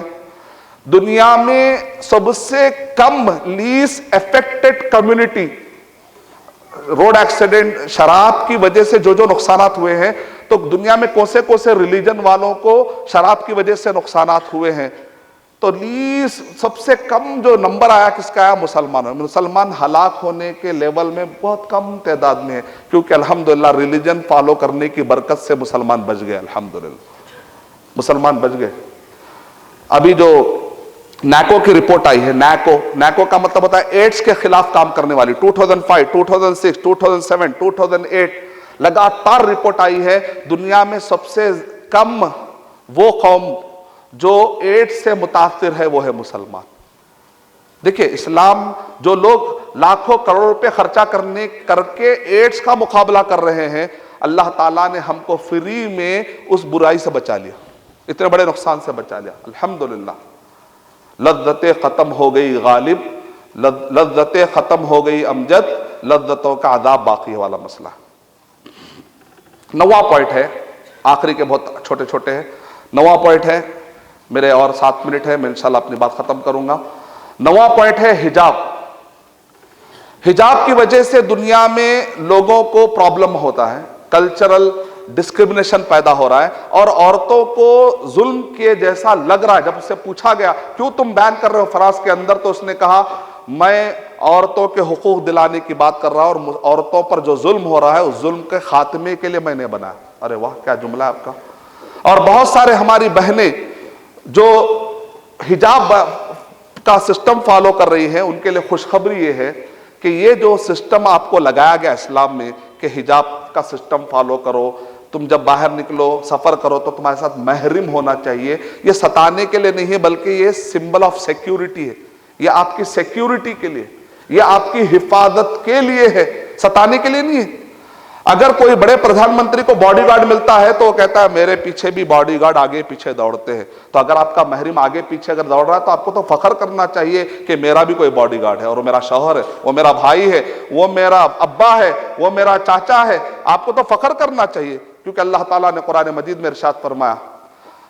دنیا میں سب سے کم لیس افیکٹڈ کمیونٹی، روڈ ایکسیڈنٹ، شراب کی وجہ سے جو نقصانات ہوئے ہیں، تو دنیا میں کون سے ریلیجن والوں کو شراب کی وجہ سے نقصانات ہوئے ہیں، تو لیس سب سے کم جو نمبر آیا کس کا آیا؟ مسلمانوں۔ مسلمان ہلاک ہونے کے لیول میں بہت کم تعداد میں ہے، کیونکہ الحمدللہ ریلیجن فالو کرنے کی برکت سے مسلمان بچ گئے، الحمدللہ مسلمان بچ گئے۔ ابھی جو نیکو کی رپورٹ آئی ہے، نیکو کا مطلب ہوتا ہے ایڈز کے خلاف کام کرنے والی، 2005 2006 2007 2008 لگاتار رپورٹ آئی ہے، دنیا میں سب سے کم وہ قوم جو ایڈز سے متاثر ہے وہ ہے مسلمان۔ دیکھیں اسلام، جو لوگ لاکھوں کروڑ روپے خرچہ کر کے ایڈز کا مقابلہ کر رہے ہیں، اللہ تعالیٰ نے ہم کو فری میں اس برائی سے بچا لیا، اتنے بڑے نقصان سے بچا لیا، الحمدللہ۔ لذتیں ختم ہو گئی غالب، لذتیں ختم ہو گئی امجد، لذتوں کا عذاب باقی والا مسئلہ۔ 9واں پوائنٹ ہے، آخری کے بہت چھوٹے چھوٹے ہیں، 9واں پوائنٹ ہے، میرے اور 7 منٹ ہے، میں انشاءاللہ اپنی بات ختم کروں گا۔ 9واں پوائنٹ ہے حجاب۔ حجاب کی وجہ سے دنیا میں لوگوں کو پرابلم ہوتا ہے، کلچرل ڈسکرمنیشن پیدا ہو رہا ہے، اور عورتوں کو ظلم کے جیسا لگ رہا ہے۔ جب اس سے پوچھا گیا کیوں تم بیان کر رہے ہو فرانس کے اندر، تو اس نے کہا میں عورتوں کے حقوق دلانے کی بات کر رہا ہوں، اور عورتوں پر جو ظلم ہو رہا ہے اس ظلم کے خاتمے کے لیے میں نے بنایا۔ ارے واہ کیا جملہ ہے آپ کا۔ اور بہت سارے ہماری بہنیں جو حجاب کا سسٹم فالو کر رہی ہیں، ان کے لیے خوشخبری یہ ہے کہ یہ جو سسٹم آپ کو لگایا گیا اسلام میں کہ حجاب کا سسٹم فالو کرو، تم جب باہر نکلو سفر کرو تو تمہارے ساتھ محرم ہونا چاہیے، یہ ستانے کے لیے نہیں ہے بلکہ یہ سمبل آف سیکیورٹی ہے، یہ آپ کی سیکیورٹی کے لیے، یہ آپ کی حفاظت کے لیے ہے، ستانے کے لیے نہیں ہے۔ اگر کوئی بڑے پردھان منتری کو باڈی گارڈ ملتا ہے تو وہ کہتا ہے میرے پیچھے بھی باڈی گارڈ آگے پیچھے دوڑتے ہیں. تو اگر آپ کا محرم آگے پیچھے اگر دوڑ رہا ہے تو آپ کو تو فخر کرنا چاہیے کہ میرا بھی کوئی باڈی گارڈ ہے, اور وہ میرا شوہر ہے, وہ میرا بھائی ہے, وہ میرا ابا ہے, وہ میرا چاچا ہے. آپ کو تو فخر کرنا چاہیے, کیونکہ اللہ تعالیٰ نے قرآن مجید میں ارشاد فرمایا.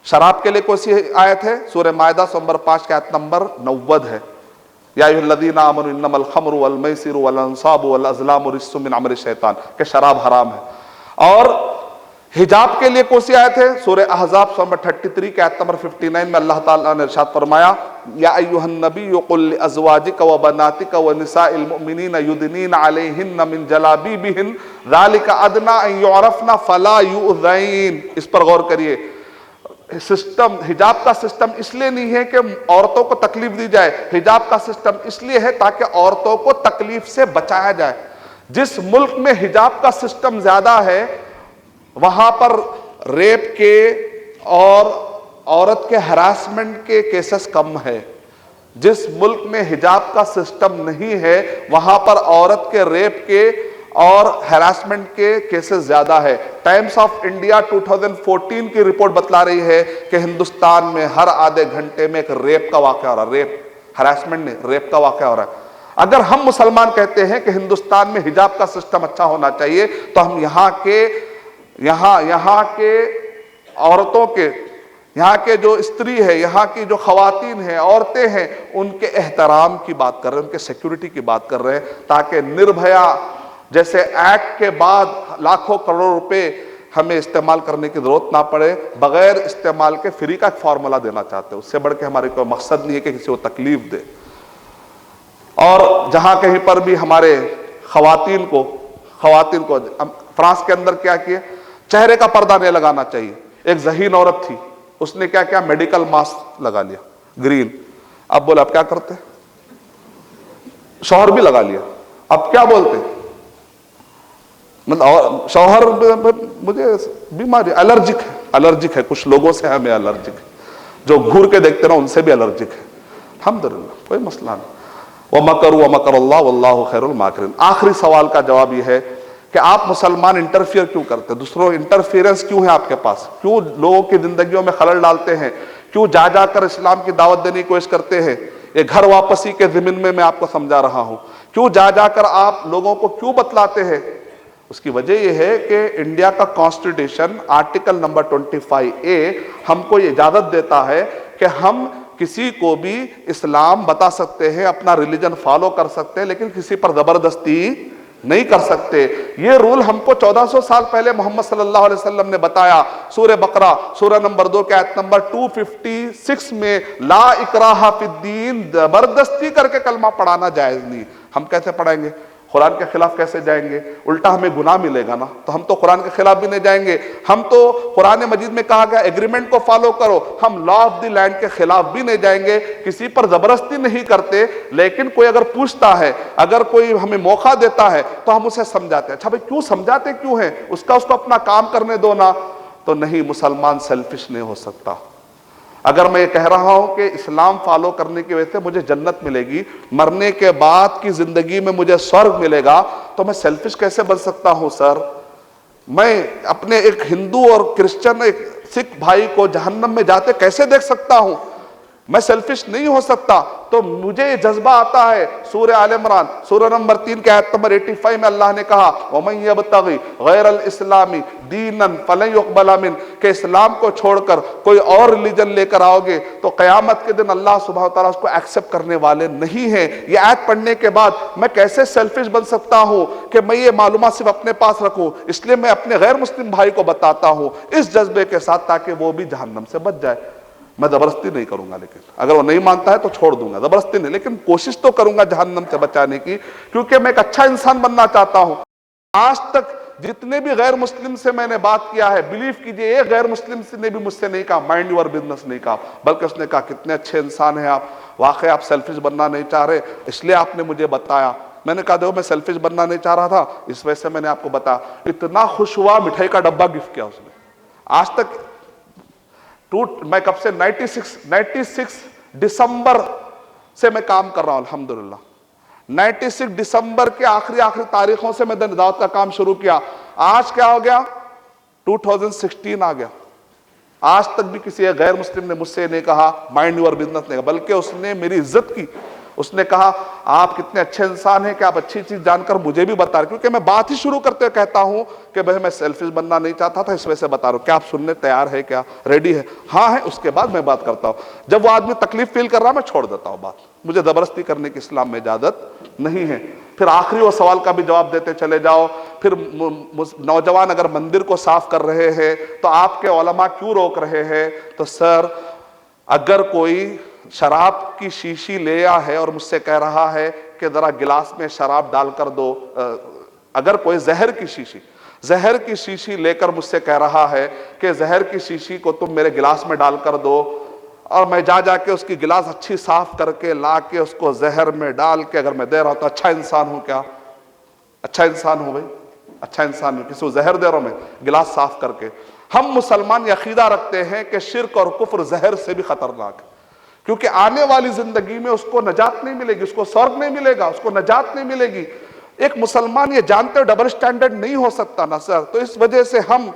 شراب کے لیے کون سی آیت ہے؟ سورہ مائدہ نمبر 5 کی آیت نمبر 90 ہے. یا ایھا الذین آمنوا انما الخمر والمیسر والانصاب والازلام رجس من عمل الشیطان, کہ شراب حرام ہے. اور حجاب کے لیے کون سی آیت ہے؟ سورہ احزاب نمبر 33 کی آیت نمبر 59 میں اللہ تعالیٰ نے ارشاد فرمایا یا ایھا النبی قل لازواجک وبناتک ونساء المؤمنین یدنین علیہن من جلابیبہن ذلک ادنی ان یعرفن فلا یؤذین. اس پر غور کریے. سسٹم حجاب کا سسٹم اس لیے نہیں ہے کہ عورتوں کو تکلیف دی جائے, حجاب کا سسٹم اس لیے ہے تاکہ عورتوں کو تکلیف سے بچایا جائے. جس ملک میں حجاب کا سسٹم زیادہ ہے وہاں پر ریپ کے اور عورت کے ہراسمنٹ کے کیسز کم ہے. جس ملک میں حجاب کا سسٹم نہیں ہے وہاں پر عورت کے ریپ کے اور ہراسمنٹ کے کیسز زیادہ ہے. ٹائمز آف انڈیا 2014 کی رپورٹ بتلا رہی ہے کہ ہندوستان میں ہر آدھے گھنٹے میں ایک ریپ کا واقعہ ہو رہا ہے. ریپ, ہراسمنٹ نہیں, ریپ کا واقعہ ہو رہا ہے. اگر ہم مسلمان کہتے ہیں کہ ہندوستان میں حجاب کا سسٹم اچھا ہونا چاہیے تو ہم یہاں کے عورتوں کے, یہاں کے جو استری ہے, یہاں کی جو خواتین ہیں, عورتیں ہیں, ان کے احترام کی بات کر رہے ہیں, ان کے سیکیورٹی کی بات کر رہے ہیں, تاکہ نربھیا جیسے ایکٹ کے بعد لاکھوں کروڑ روپے ہمیں استعمال کرنے کی ضرورت نہ پڑے. بغیر استعمال کے فری کا ایک فارمولا دینا چاہتے ہیں. اس سے بڑھ کے ہمارے کوئی مقصد نہیں ہے کہ کسی کو تکلیف دے. اور جہاں کہیں پر بھی ہمارے خواتین کو فرانس کے اندر کیا کیے, چہرے کا پردہ نہیں لگانا چاہیے. ایک ذہین عورت تھی, اس نے کیا کیا, میڈیکل ماسک لگا لیا گرین. اب بولے اب کیا کرتے, شوہر بھی لگا لیا, اب کیا بولتے, مطلب شوہر مجھے بیماری الرجک ہے, کچھ لوگوں سے ہمیں الرجک ہے, جو گھور کے دیکھتے نا ان سے بھی الرجک ہے. الحمدللہ کوئی مسئلہ نہیں. وَمَكَرُوا وَمَكَرَ اللَّهُ وَاللَّهُ خَيْرُ الْمَاكِرِينَ. آخری سوال کا جواب یہ ہے کہ آپ مسلمان انٹرفیئر کیوں کرتے ہیں, دوسروں انٹرفیئرنس کیوں ہے آپ کے پاس, کیوں لوگوں کی زندگیوں میں خلل ڈالتے ہیں, کیوں جا کر اسلام کی دعوت دینے کی کوشش کرتے ہیں. یہ گھر واپسی کے ضمن میں آپ کو سمجھا رہا ہوں, کیوں جا کر آپ لوگوں کو کیوں بتلاتے ہیں. اس کی وجہ یہ ہے کہ انڈیا کا کانسٹیٹیوشن آرٹیکل نمبر 25A ہم کو یہ اجازت دیتا ہے کہ ہم کسی کو بھی اسلام بتا سکتے ہیں, اپنا ریلیجن فالو کر سکتے ہیں, لیکن کسی پر زبردستی نہیں کر سکتے. یہ رول ہم کو 1400 سال پہلے محمد صلی اللہ علیہ وسلم نے بتایا. سورہ بقرہ سورہ نمبر 2 کے آیت نمبر 256 میں لا اکراہ فی الدین, زبردستی کر کے کلمہ پڑھانا جائز نہیں. ہم کیسے پڑھائیں گے, قرآن کے خلاف کیسے جائیں گے, الٹا ہمیں گناہ ملے گا نا. تو ہم تو قرآن کے خلاف بھی نہیں جائیں گے. ہم تو قرآن مجید میں کہا گیا ایگریمنٹ کو فالو کرو, ہم لا آف دی لینڈ کے خلاف بھی نہیں جائیں گے, کسی پر زبردستی نہیں کرتے. لیکن کوئی اگر پوچھتا ہے, اگر کوئی ہمیں موقع دیتا ہے تو ہم اسے سمجھاتے ہیں. اچھا بھائی کیوں سمجھاتے کیوں ہیں, اس کو اپنا کام کرنے دو نا. تو نہیں, مسلمان سیلفش نہیں ہو سکتا. اگر میں یہ کہہ رہا ہوں کہ اسلام فالو کرنے کی وجہ سے مجھے جنت ملے گی, مرنے کے بعد کی زندگی میں مجھے سورگ ملے گا, تو میں سیلفش کیسے بن سکتا ہوں سر. میں اپنے ایک ہندو اور کرسچن ایک سکھ بھائی کو جہنم میں جاتے کیسے دیکھ سکتا ہوں, میں سیلفش نہیں ہو سکتا. تو مجھے یہ جذبہ آتا ہے. سورہ آل عمران سورہ نمبر 3 کے آیت نمبر 85 میں اللہ نے کہا وَمَن يَبْتَغِ غَيْرَ الْإِسْلَامِ دِينًا فَلَن يُقْبَلَ مِنْهُ, کہ اسلام کو چھوڑ کر کوئی اور ریلیجن لے کر آؤ گے تو قیامت کے دن اللہ سبحانہ وتعالیٰ اس کو ایکسیپٹ کرنے والے نہیں ہیں. یہ آیت پڑھنے کے بعد میں کیسے سیلفش بن سکتا ہوں کہ میں یہ معلومات صرف اپنے پاس رکھوں, اس لیے میں اپنے غیر مسلم بھائی کو بتاتا ہوں اس جذبے کے ساتھ تاکہ وہ بھی جہنم سے بچ جائے. میں زبردستی نہیں کروں گا, لیکن اگر وہ نہیں مانتا ہے تو چھوڑ دوں گا, زبردستی نہیں, لیکن کوشش تو کروں گا جہنم سے بچانے کی, کیونکہ میں ایک اچھا انسان بننا چاہتا ہوں. آج تک جتنے بھی غیر مسلم سے میں نے بات کیا ہے, بلیو کیجئے ایک غیر مسلم نے بھی مجھ سے نہیں کہا مائنڈ یور بزنس نہیں کہا, بلکہ اس نے کہا کتنے اچھے انسان ہیں آپ, واقعی آپ سیلفش بننا نہیں چاہ رہے اس لیے آپ نے مجھے بتایا. میں نے کہا دیکھو میں سیلفش بننا نہیں چاہ رہا تھا, اس وجہ سے میں نے آپ کو بتایا. اتنا خوش ہوا, مٹھائی کا ڈبہ گفٹ کیا اس نے. آج تک میں کب سے 96 دسمبر سے میں کام کر رہا ہوں الحمدللہ. 96 دسمبر کے آخری تاریخوں سے میں دعوت کا کام شروع کیا. آج کیا ہو گیا؟ 2016 آ گیا. آج تک بھی کسی غیر مسلم نے مجھ سے نہیں کہا مائنڈ یور بزنس، نہیں، بلکہ اس نے میری عزت کی. اس نے کہا آپ کتنے اچھے انسان ہیں کہ آپ اچھی چیز جان کر مجھے بھی بتا رہے، کیونکہ میں بات ہی شروع کرتے ہوئے کہتا ہوں کہ بھائی میں سیلفش بننا نہیں چاہتا تھا، اس وجہ سے بتا رہا ہوں. کیا آپ سننے تیار ہے؟ کیا ریڈی ہے؟ ہاں ہے. اس کے بعد میں بات کرتا ہوں. جب وہ آدمی تکلیف فیل کر رہا میں چھوڑ دیتا ہوں بات. مجھے زبردستی کرنے کی اسلام میں اجازت نہیں ہے. پھر آخری وہ سوال کا بھی جواب دیتے چلے جاؤ. پھر نوجوان اگر مندر کو صاف کر رہے ہیں تو آپ کے علماء کیوں روک رہے ہیں؟ تو سر، اگر کوئی شراب کی شیشی لیا ہے اور مجھ سے کہہ رہا ہے کہ ذرا گلاس میں شراب ڈال کر دو، اگر کوئی زہر کی شیشی لے کر مجھ سے کہہ رہا ہے کہ زہر کی شیشی کو تم میرے گلاس میں ڈال کر دو، اور میں جا کے اس کی گلاس اچھی صاف کر کے لا کے اس کو زہر میں ڈال کے اگر میں دے رہا ہوں تو اچھا انسان ہوں کیا؟ اچھا انسان ہوں بھائی، اچھا انسان ہوں. کسی کو زہر دے رہا ہوں میں گلاس صاف کر کے. ہم مسلمان یہ عقیدہ رکھتے ہیں کہ شرک اور کفر زہر سے بھی خطرناک ہے، کیونکہ آنے والی زندگی میں اس کو نجات نہیں ملے گی، اس کو سورگ نہیں ملے گا، اس کو نجات نہیں ملے گی. ایک مسلمان یہ جانتے ہو ڈبل سٹینڈرڈ نہیں ہو سکتا نا سر. تو اس وجہ سے ہم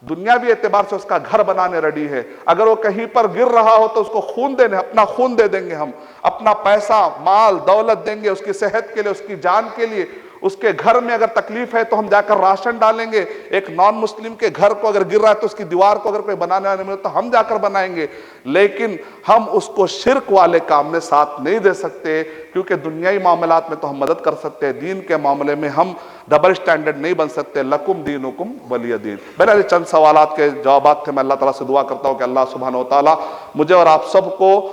دنیاوی اعتبار سے اس کا گھر بنانے ریڈی ہے. اگر وہ کہیں پر گر رہا ہو تو اس کو خون دینے، اپنا خون دے دیں گے ہم، اپنا پیسہ مال دولت دیں گے اس کی صحت کے لیے، اس کی جان کے لیے. اس کے گھر میں اگر تکلیف ہے تو ہم جا کر راشن ڈالیں گے. ایک نان مسلم کے گھر کو اگر گر رہا ہے تو اس کی دیوار کو اگر کوئی بنانے والے ملے تو ہم جا کر بنائیں گے. لیکن ہم اس کو شرک والے کام میں ساتھ نہیں دے سکتے، کیونکہ دنیائی معاملات میں تو ہم مدد کر سکتے ہیں، دین کے معاملے میں ہم ڈبل سٹینڈرڈ نہیں بن سکتے. لکم دینکم ولی دین. بہرحال چند سوالات کے جوابات تھے. میں اللہ تعالیٰ سے دعا کرتا ہوں کہ اللہ سبحانہ و تعالیٰ مجھے اور آپ سب کو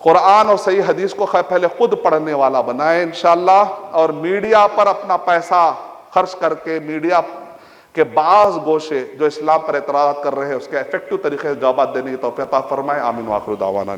قرآن اور صحیح حدیث کو پہلے خود پڑھنے والا بنائے انشاءاللہ، اور میڈیا پر اپنا پیسہ خرچ کر کے میڈیا کے بعض گوشے جو اسلام پر اعتراضات کر رہے ہیں اس کے ایفیکٹو طریقے سے جوابات دینے کی توفیق عطا فرمائے. آمین وآخر دعوانا.